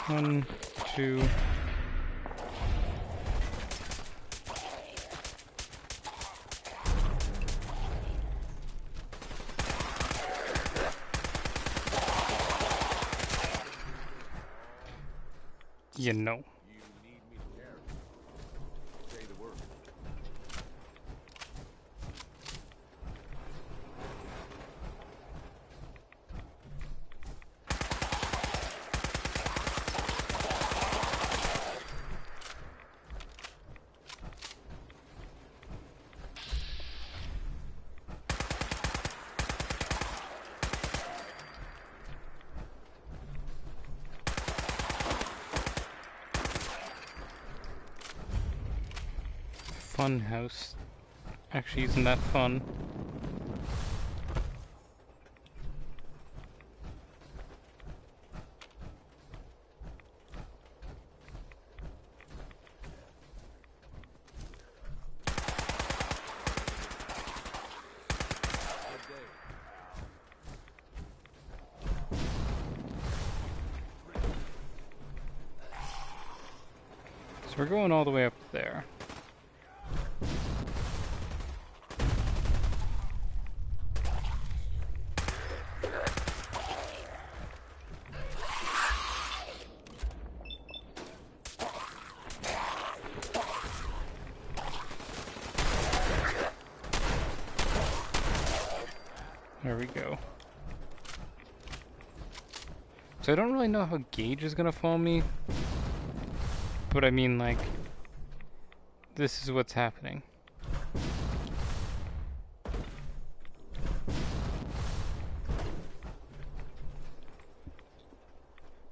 One, two. You know. You need me to carry. Say the word. Fun house. Actually, isn't that fun? So we're going all the way up there. There we go. So I don't really know how Gage is gonna follow me. But I mean, like, this is what's happening.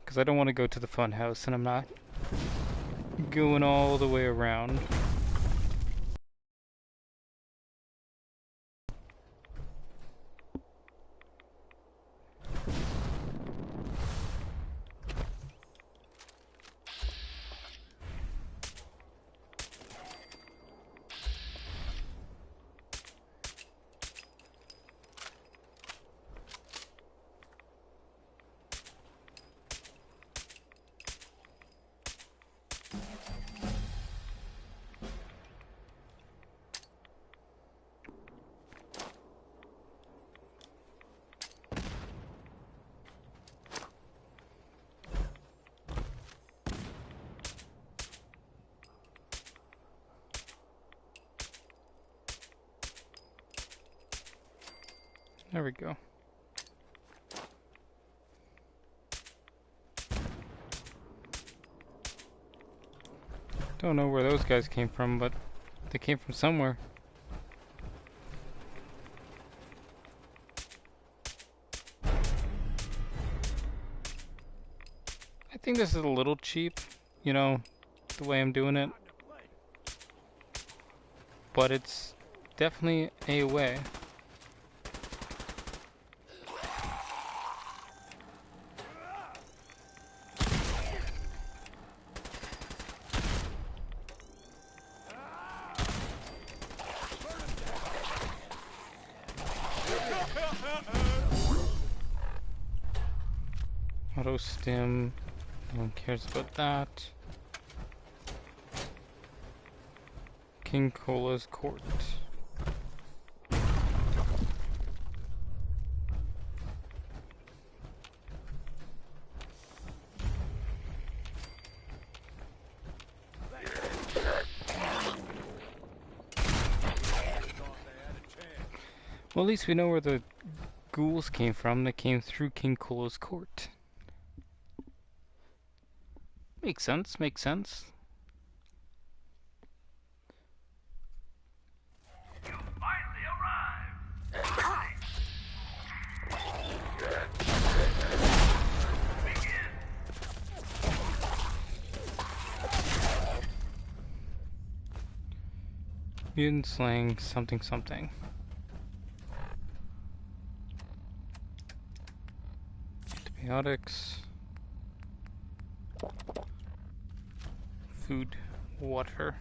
Because I don't want to go to the fun house and I'm not going all the way around. There we go. Don't know where those guys came from, but They came from somewhere. I think this is a little cheap, you know, the way I'm doing it. But it's definitely a way. Auto stim, no one cares about that. King Cola's Court. Well, at least we know where the ghouls came from. They came through King Cola's Court. Makes sense, makes sense. You finally arrived! Mutant slang something something. Antibiotics. Food, water.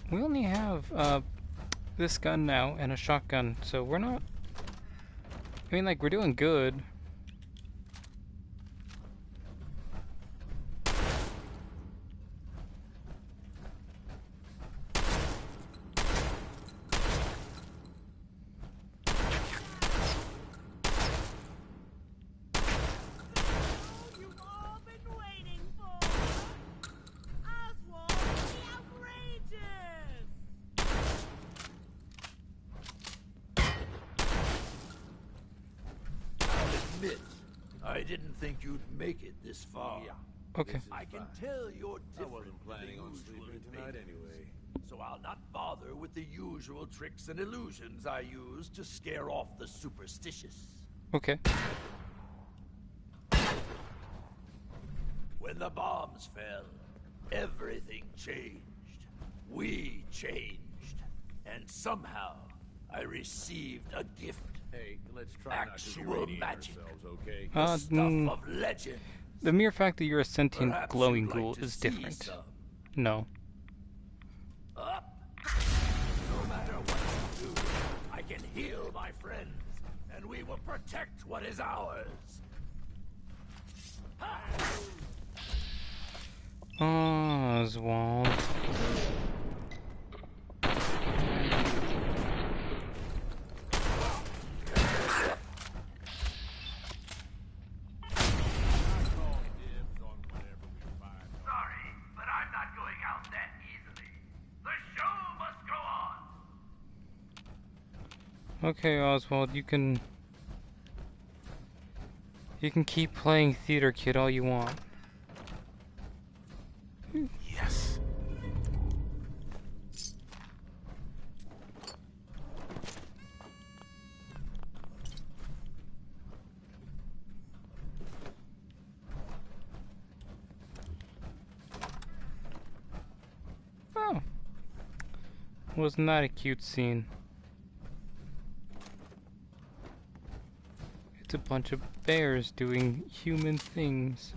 We only have this gun now and a shotgun, so we're not... I mean, like, we're doing good. I didn't think you'd make it this far. Okay. I can tell you're different. I wasn't planning on sleeping tonight anyway. So I'll not bother with the usual tricks and illusions I use to scare off the superstitious. Okay. When the bombs fell, everything changed. We changed. And somehow, I received a gift. Hey, let's try actual not to magic. Okay? The stuff of legend. The mere fact that you're a sentient Perhaps glowing you'd like ghoul to is see different. some. No. Up. No matter what you do, I can heal my friends, and we will protect what is ours. Oswald. Okay, Oswald, you can keep playing Theater Kid all you want. Yes. Oh. Wasn't that a cute scene? It's a bunch of bears doing human things.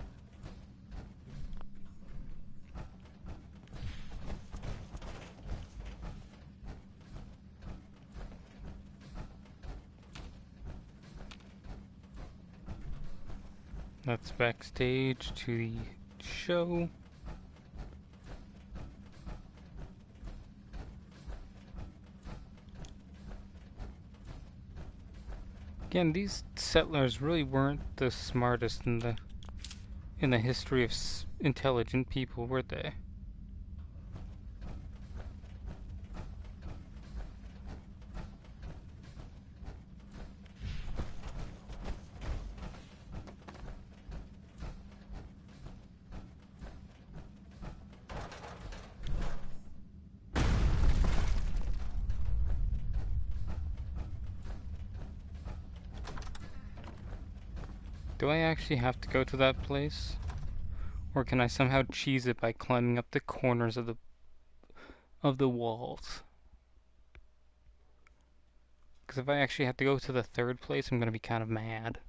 That's backstage to the show. Again, these settlers really weren't the smartest in the history of intelligent people, were they? Do I actually have to go to that place? Or can I somehow cheese it by climbing up the corners of the walls? Because if I actually have to go to the third place, I'm gonna be kind of mad.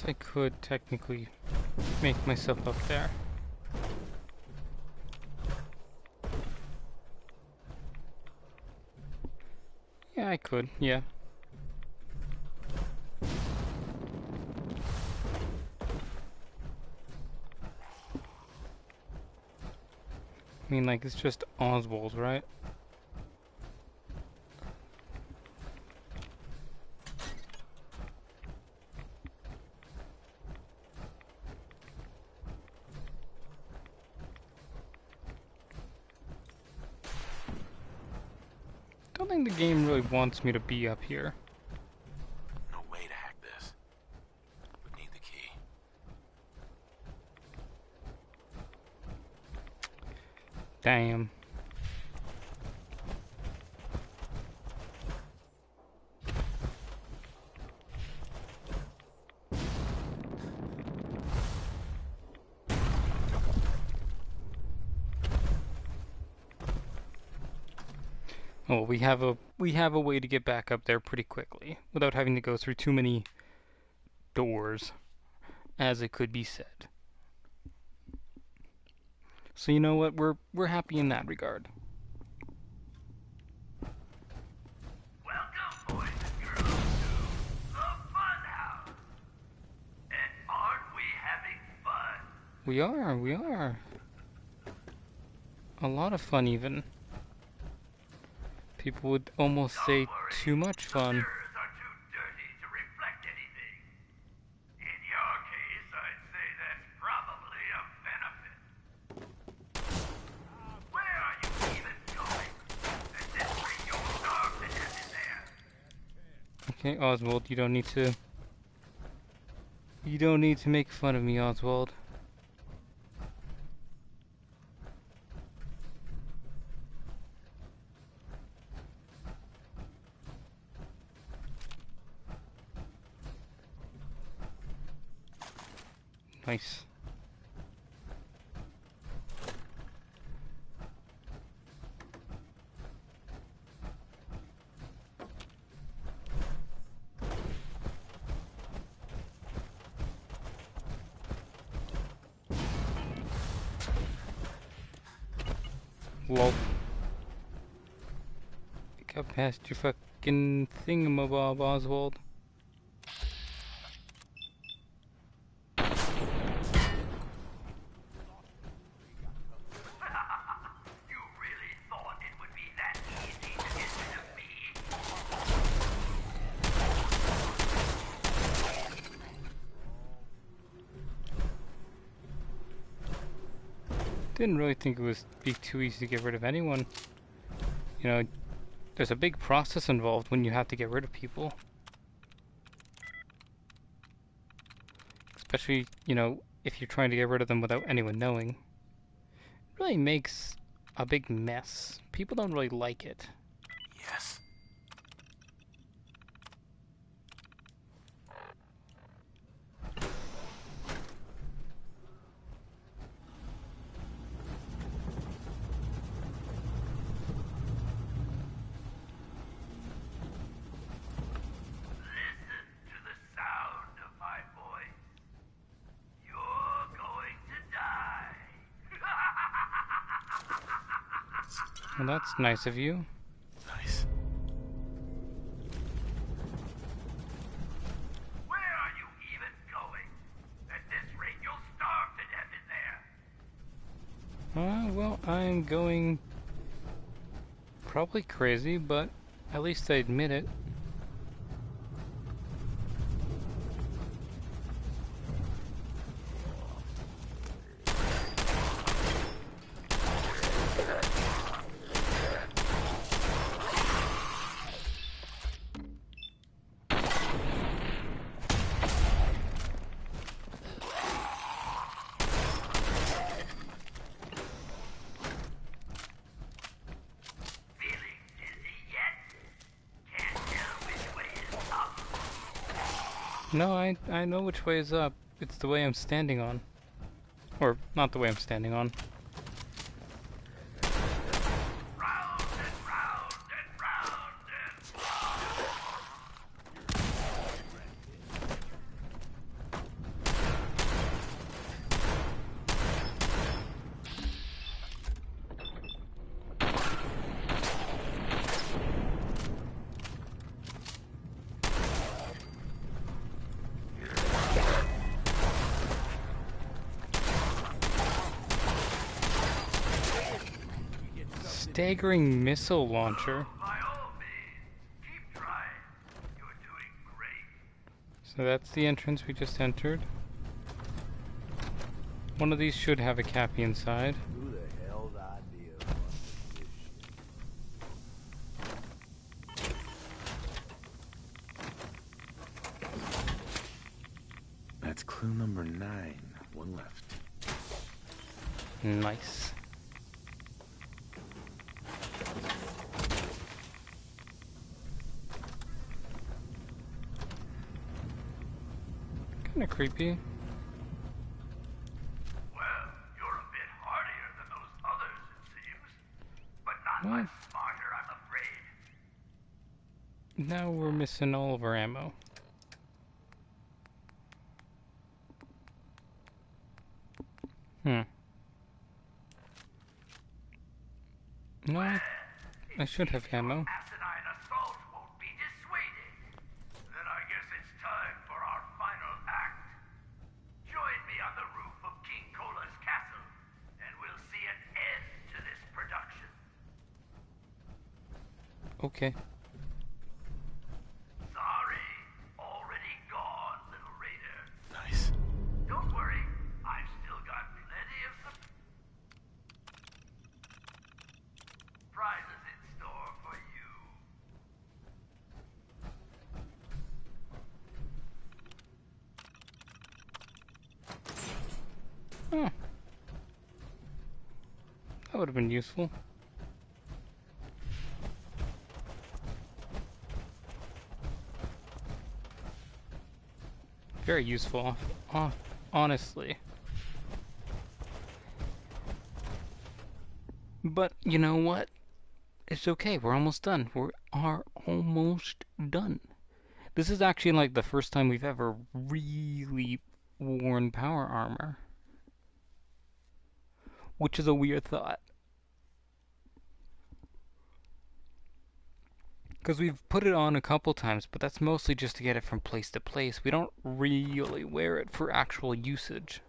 I could technically make myself up there. Yeah, I could, yeah. I mean, like, it's just Oswald, right? Don't think the game really wants me to be up here. No way to hack this. Would need the key. Damn. Oh, we have a way to get back up there pretty quickly without having to go through too many doors, as it could be said. So you know what? We're happy in that regard. Welcome, boys and girls, to the Fun House. And aren't we having fun? We are. A lot of fun, even. People would almost say too much fun. Mirrors are too dirty to reflect anything. In your case, I'd say that's probably a benefit. Where are you even going? At this rate, you'll starve to death in there. Okay, Oswald, you don't need to. You don't need to make fun of me, Oswald. Nice. Lol. Got past your fucking thingamabob, Oswald. Didn't really think it was be too easy to get rid of anyone. You know, there's a big process involved when you have to get rid of people. Especially, you know, if you're trying to get rid of them without anyone knowing. It really makes a big mess. People don't really like it. Yes. Well, that's nice of you. Nice. Where are you even going? At this rate, you'll starve to death in there. Well, I'm going probably crazy, but At least I admit it. No, I know which way is up. It's the way I'm standing on. Or, not the way I'm standing on. Staggering missile launcher. So that's the entrance we just entered. One of these should have a cappy inside. Who the hell's idea of this shit? That's clue number 9. One left. Nice. Kinda creepy. Well, you're a bit hardier than those others, it seems. But not much smarter, I'm afraid. Now we're missing all of our ammo. No, I should have ammo. Asinine assault won't be dissuaded. Then I guess it's time for our final act. Join me on the roof of King Cola's castle, and we'll see an end to this production. Okay. Sorry, already gone, little raider. Nice. Don't worry, I've still got plenty of prizes in store for you. Oh. That would have been useful. Very useful, honestly. But you know what? It's okay, we're almost done. We are almost done. This is actually like the first time we've ever really worn power armor. Which is a weird thought. Because we've put it on a couple times, but that's mostly just to get it from place to place. We don't really wear it for actual usage.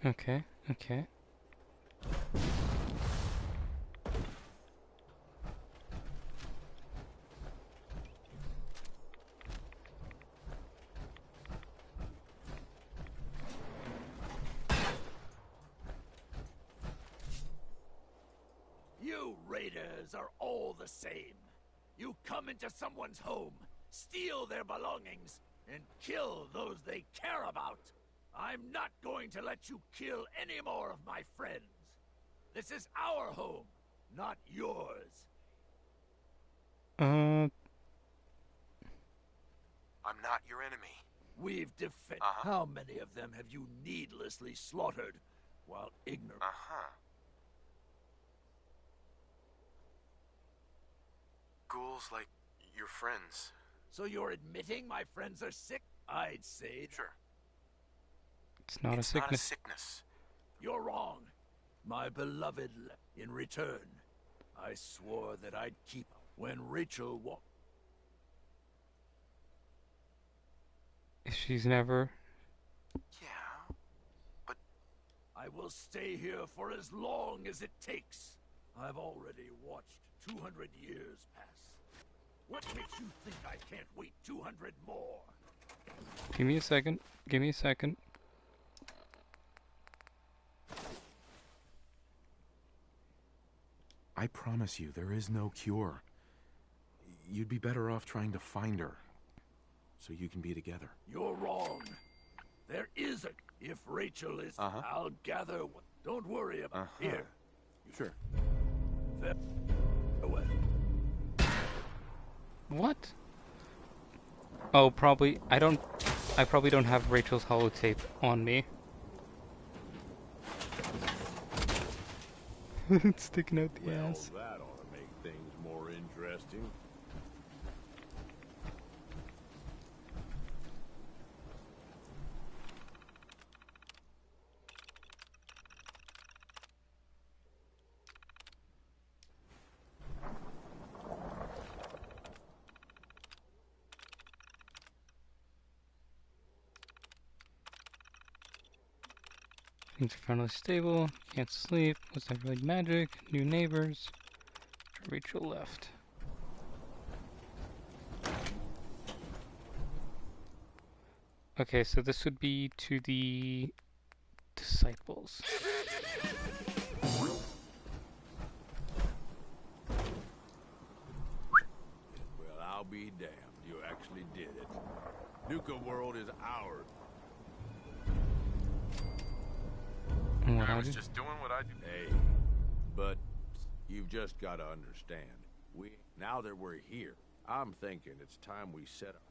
Okay. You raiders are all the same. You come into someone's home, steal their belongings, and kill those they care about. I'm not going to let you kill any more of my friends. This is our home, not yours. I'm not your enemy. We've defended. How many of them have you needlessly slaughtered while ignorant? Ghouls like your friends. So you're admitting my friends are sick? I'd say. Sure. It's not a It's not a sickness. sickness. You're wrong. My beloved, in return, I swore that I'd keep when Rachel walked. She's never. Yeah, but I will stay here for as long as it takes. I've already watched 200 years pass. What makes you think I can't wait 200 more? Give me a second. Give me a second. I promise you, there is no cure. You'd be better off trying to find her, so you can be together. You're wrong. There is a... If Rachel is... I'll gather... Don't worry about... Here. Sure. Away. What? Oh, probably. I probably don't have Rachel's holotape on me. It's sticking out the ass. That ought to make things more interesting. Things are finally stable. Can't sleep. Was that really magic? New neighbors. Rachel left. Okay, so this would be to the disciples. Well, I'll be damned. You actually did it. Nuka World is ours. I was just doing what I do. Hey, but you've just got to understand. Now that we're here, I'm thinking it's time we set up.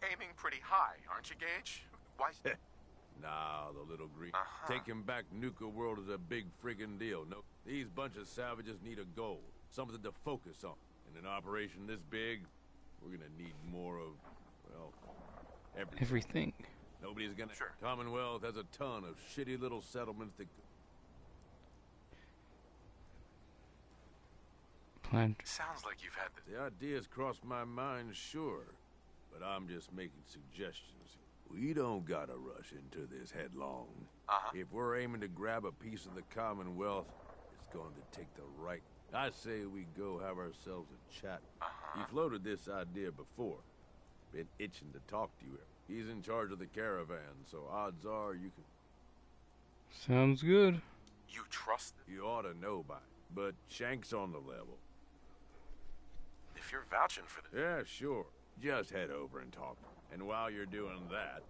Aiming pretty high, aren't you, Gage? Why? Nah, the little green. Taking back Nuka World is a big friggin' deal. No, these bunch of savages need a goal, something to focus on. In an operation this big, we're gonna need more of, well, everything. Nobody's gonna. Sure. Commonwealth has a ton of shitty little settlements that. Planned. Sounds like you've had this. The ideas crossed my mind, sure, but I'm just making suggestions. We don't gotta rush into this headlong. If we're aiming to grab a piece of the Commonwealth, it's going to take the right. I say we go have ourselves a chat. He floated this idea before. Been itching to talk to you. He's in charge of the caravan, so odds are you can... Sounds good. You trust You ought to know by it, but Shank's on the level. if you're vouching for this. Yeah, sure. Just head over and talk. And while you're doing that,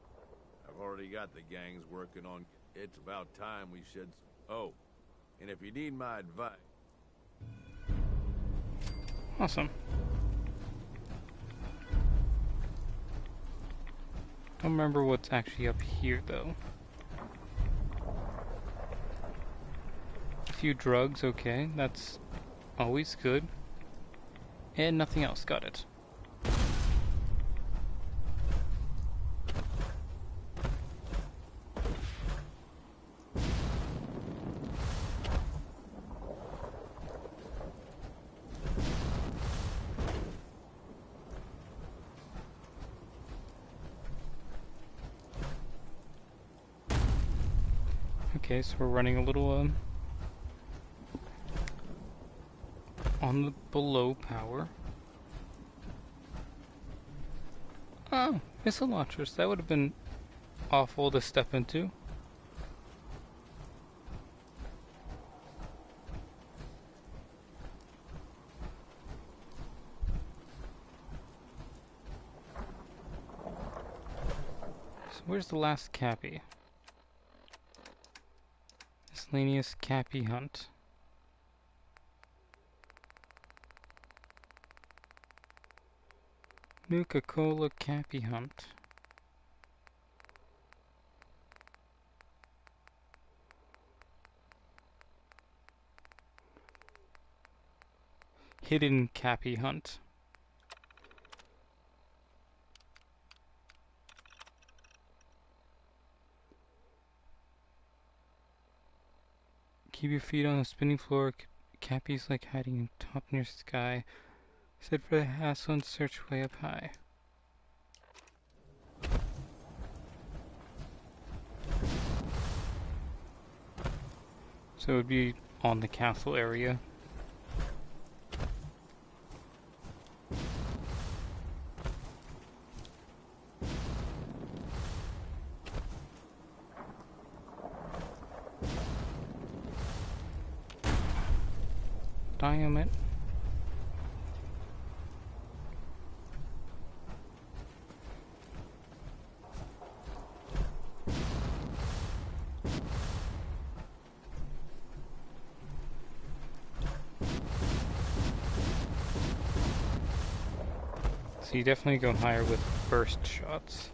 I've already got the gangs working on... It's about time we shed some... Oh, and if you need my advice... Awesome. Don't remember what's actually up here, though. A few drugs, okay. That's always good. And nothing else, got it. Okay, so we're running a little on the below power. Oh, missile launchers. That would have been awful to step into. where's the last Cappy? Miscellaneous Cappy hunt. Nuka-Cola Cappy hunt. Hidden Cappy hunt. Keep your feet on the spinning floor. Cappy's like hiding top near sky. Set for the hassle and search way up high. So it would be on the castle area. Diamond. So you definitely go higher with burst shots.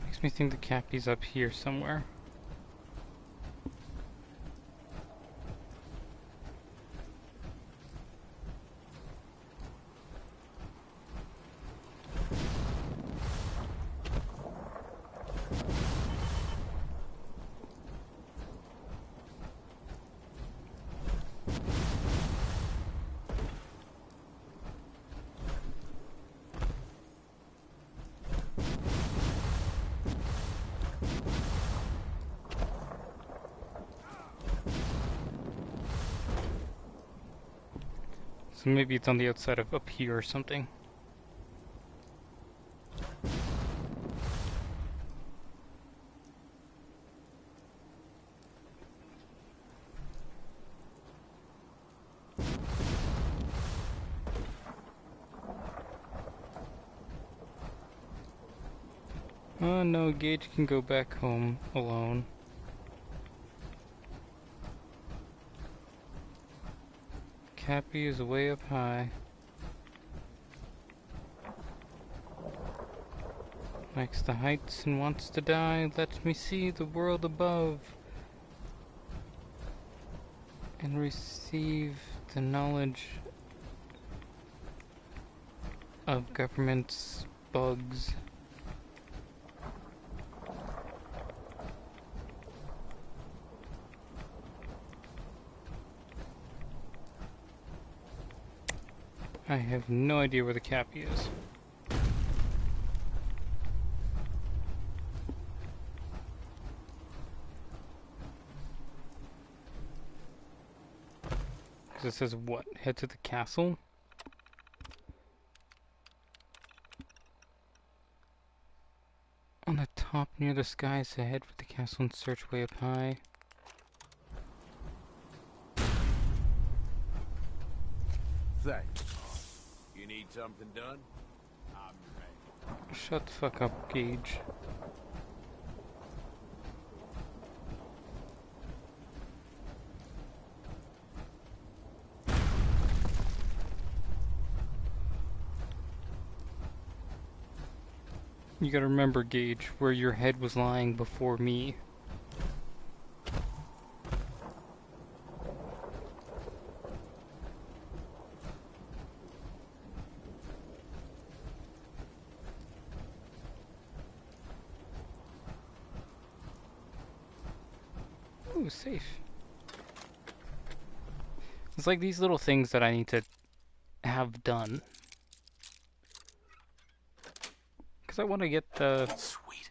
Makes me think the Cappy's up here somewhere. So maybe it's on the outside of up here or something. Oh no, Gage can go back home alone. Cappy is way up high. Likes the heights and wants to die. Let me see the world above and receive the knowledge of government's bugs. I have no idea where the Cappy is. Because it says what? Head to the castle? On the top near the sky, so head for the castle and search way up high. Thanks. You need something done? I'm ready. Shut the fuck up, Gage. You gotta remember, Gage, where your head was lying before me. Ooh, safe. It's like these little things that I need to have done. Because I want to get the... Sweet.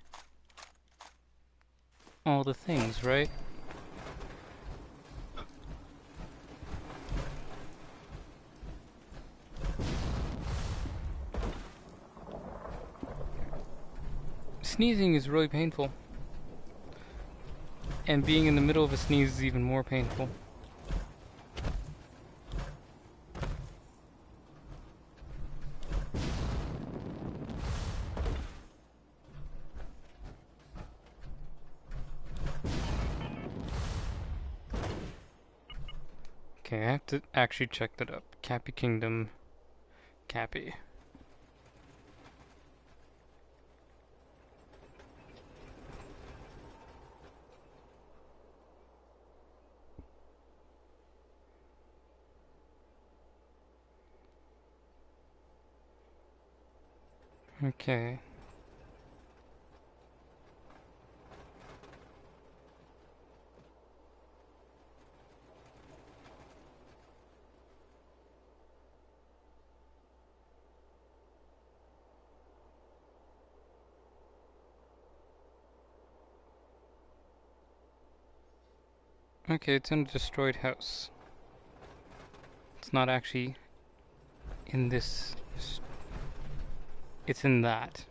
all the things, right? Sneezing is really painful. And being in the middle of a sneeze is even more painful. Okay, I have to actually check that up. Kiddy KangDom. Cappy. Okay. Okay, it's in a destroyed house. It's not actually in this... It's in that.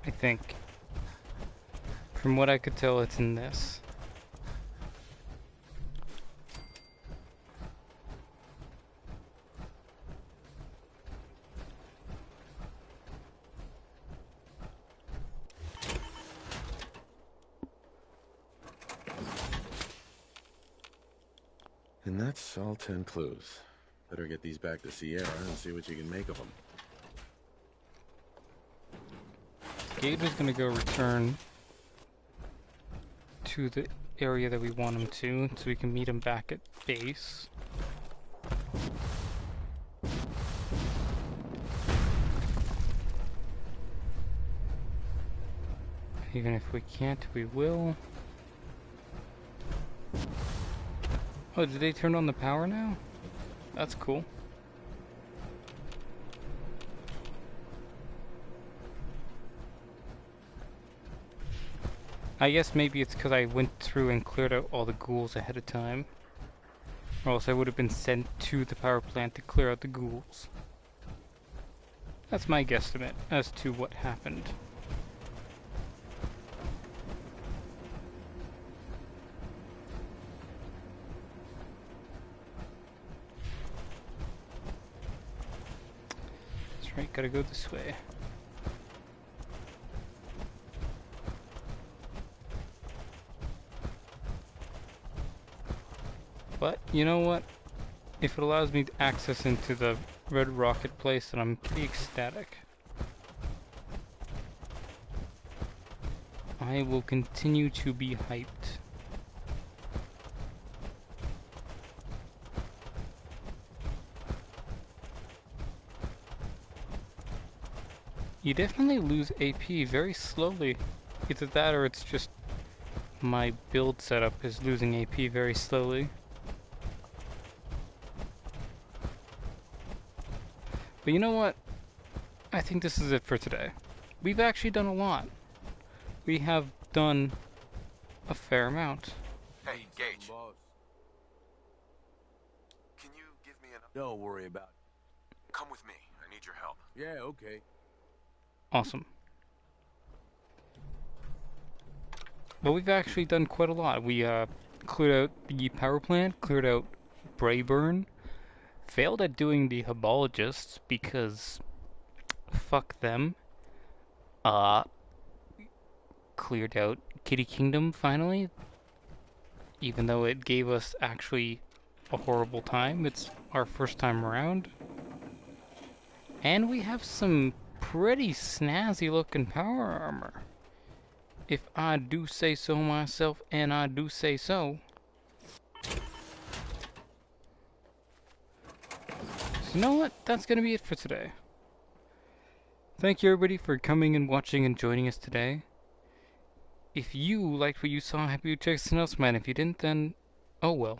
I think. From what I could tell, it's in this. And that's all 10 clues. Better get these back to Sierra and see what you can make of them. Gage is gonna go return to the area that we want him to, so we can meet him back at base. Even if we can't, we will. Oh, did they turn on the power now? That's cool. I guess maybe it's because I went through and cleared out all the ghouls ahead of time. Or else I would have been sent to the power plant to clear out the ghouls. That's my guesstimate as to what happened. That's right, gotta go this way. But, you know what? If it allows me access into the Red Rocket place, then I'm pretty ecstatic. I will continue to be hyped. You definitely lose AP very slowly. Either that or it's just my build setup is losing AP very slowly. But you know what? I think this is it for today. We've actually done a lot. We have done a fair amount. Hey, Gage. Can you give me an... Don't worry about it. Come with me. I need your help. Yeah, okay. Awesome. But we've actually done quite a lot. We cleared out the power plant, cleared out Brayburn, failed at doing the Hubologists because fuck them. Cleared out Kiddy KangDom finally, even though it gave us actually a horrible time. It's our first time around. And we have some pretty snazzy looking power armor. If I do say so myself, and I do say so. So you know what? That's gonna be it for today. Thank you everybody for coming and watching and joining us today. If you liked what you saw, I hope you check something else, man. If you didn't, then oh well.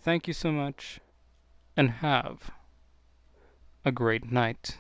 Thank you so much, and have a great night.